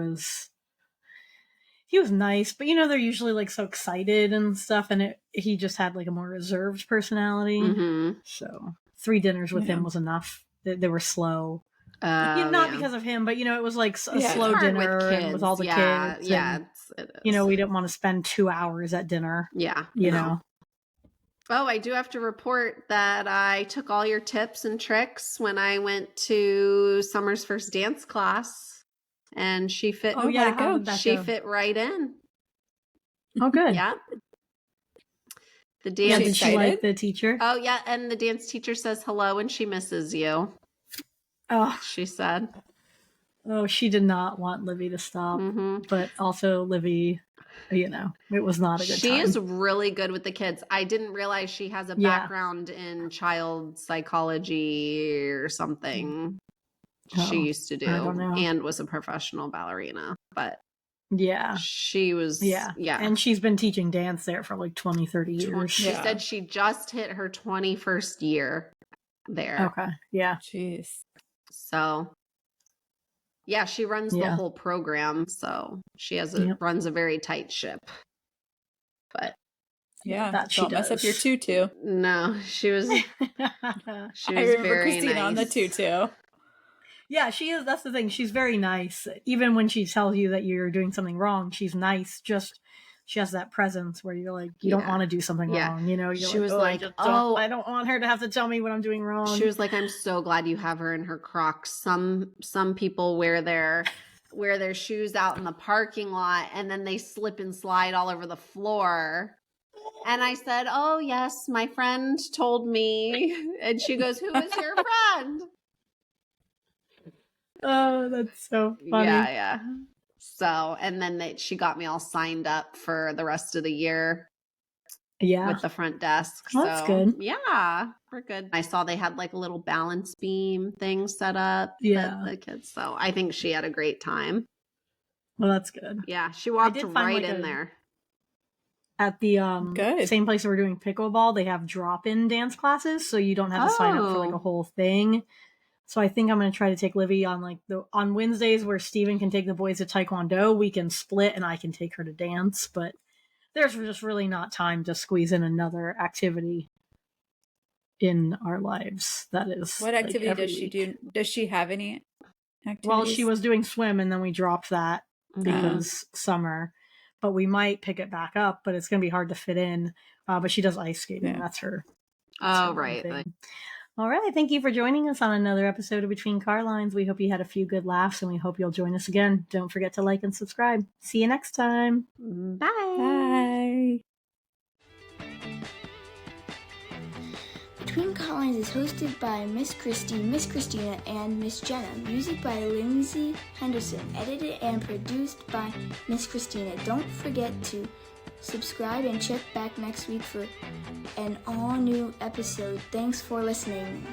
Speaker 2: he was nice, but they're usually like so excited and stuff, and he just had like a more reserved personality.
Speaker 1: Mm-hmm.
Speaker 2: So 3 dinners with him was enough. They were slow. Not because of him, but it was like a slow dinner
Speaker 1: with,
Speaker 2: and with all the kids.
Speaker 1: Yeah,
Speaker 2: and, we didn't want to spend 2 hours at dinner.
Speaker 1: Yeah,
Speaker 2: you know.
Speaker 1: Oh, I do have to report that I took all your tips and tricks when I went to Summer's first dance class, and she fit.
Speaker 3: Oh yeah,
Speaker 2: how did that go?
Speaker 1: Fit right in.
Speaker 2: Oh, good.
Speaker 1: Yeah. The dance.
Speaker 2: Yeah, did she like the teacher?
Speaker 1: Oh yeah, and the dance teacher says hello and she misses you.
Speaker 2: Oh,
Speaker 1: she said.
Speaker 2: Oh, she did not want Livy to stop, but also Livy, it was not a good time.
Speaker 1: She is really good with the kids. I didn't realize she has a background in child psychology or something. She used to do, and was a professional ballerina, but she was,
Speaker 2: and she's been teaching dance there for like 20, 30 years.
Speaker 1: She said she just hit her 21st year there.
Speaker 2: Okay, yeah.
Speaker 3: Jeez.
Speaker 1: So, yeah, she runs the whole program, so she runs a very tight ship. But
Speaker 3: that she does. Mess up your tutu.
Speaker 1: No, she was. She was
Speaker 3: I remember
Speaker 1: very
Speaker 3: Christina
Speaker 1: nice
Speaker 3: on the tutu.
Speaker 2: Yeah, she is. That's the thing. She's very nice. Even when she tells you that you're doing something wrong, she's nice. Just she has that presence where you're like, you don't want to do something wrong.
Speaker 1: She was like,
Speaker 2: I don't want her to have to tell me what I'm doing wrong.
Speaker 1: She was like, I'm so glad you have her in her Crocs. Some people wear their shoes out in the parking lot and then they slip and slide all over the floor. And I said, oh yes, my friend told me. And she goes, who is your friend?
Speaker 2: Oh, that's so funny.
Speaker 1: Yeah. So, and then she got me all signed up for the rest of the year.
Speaker 2: Yeah.
Speaker 1: With the front desk.
Speaker 2: Well, that's good.
Speaker 1: Yeah, we're good. I saw they had like a little balance beam thing set up.
Speaker 2: Yeah.
Speaker 1: The kids. So I think she had a great time.
Speaker 2: Well, that's good.
Speaker 1: Yeah. She walked right in there.
Speaker 2: At the same place we're doing pickleball, they have drop-in dance classes. So you don't have to sign up for like a whole thing. So I think I'm going to try to take Livy on on Wednesdays where Steven can take the boys to Taekwondo. We can split and I can take her to dance. But there's just really not time to squeeze in another activity in our lives. That is.
Speaker 3: What activity does she do? Does she have any activities?
Speaker 2: Well, she was doing swim and then we dropped that because summer. But we might pick it back up, but it's going to be hard to fit in. But she does ice skating. That's her.
Speaker 1: Oh, right.
Speaker 2: All right. Thank you for joining us on another episode of Between Carlines. We hope you had a few good laughs, and we hope you'll join us again. Don't forget to like and subscribe. See you next time.
Speaker 1: Bye.
Speaker 3: Bye.
Speaker 4: Between Carlines is hosted by Miss Christy, Miss Christina, and Miss Jenna. Music by Lindsay Henderson. Edited and produced by Miss Christina. Don't forget to subscribe and check back next week for an all-new episode. Thanks for listening.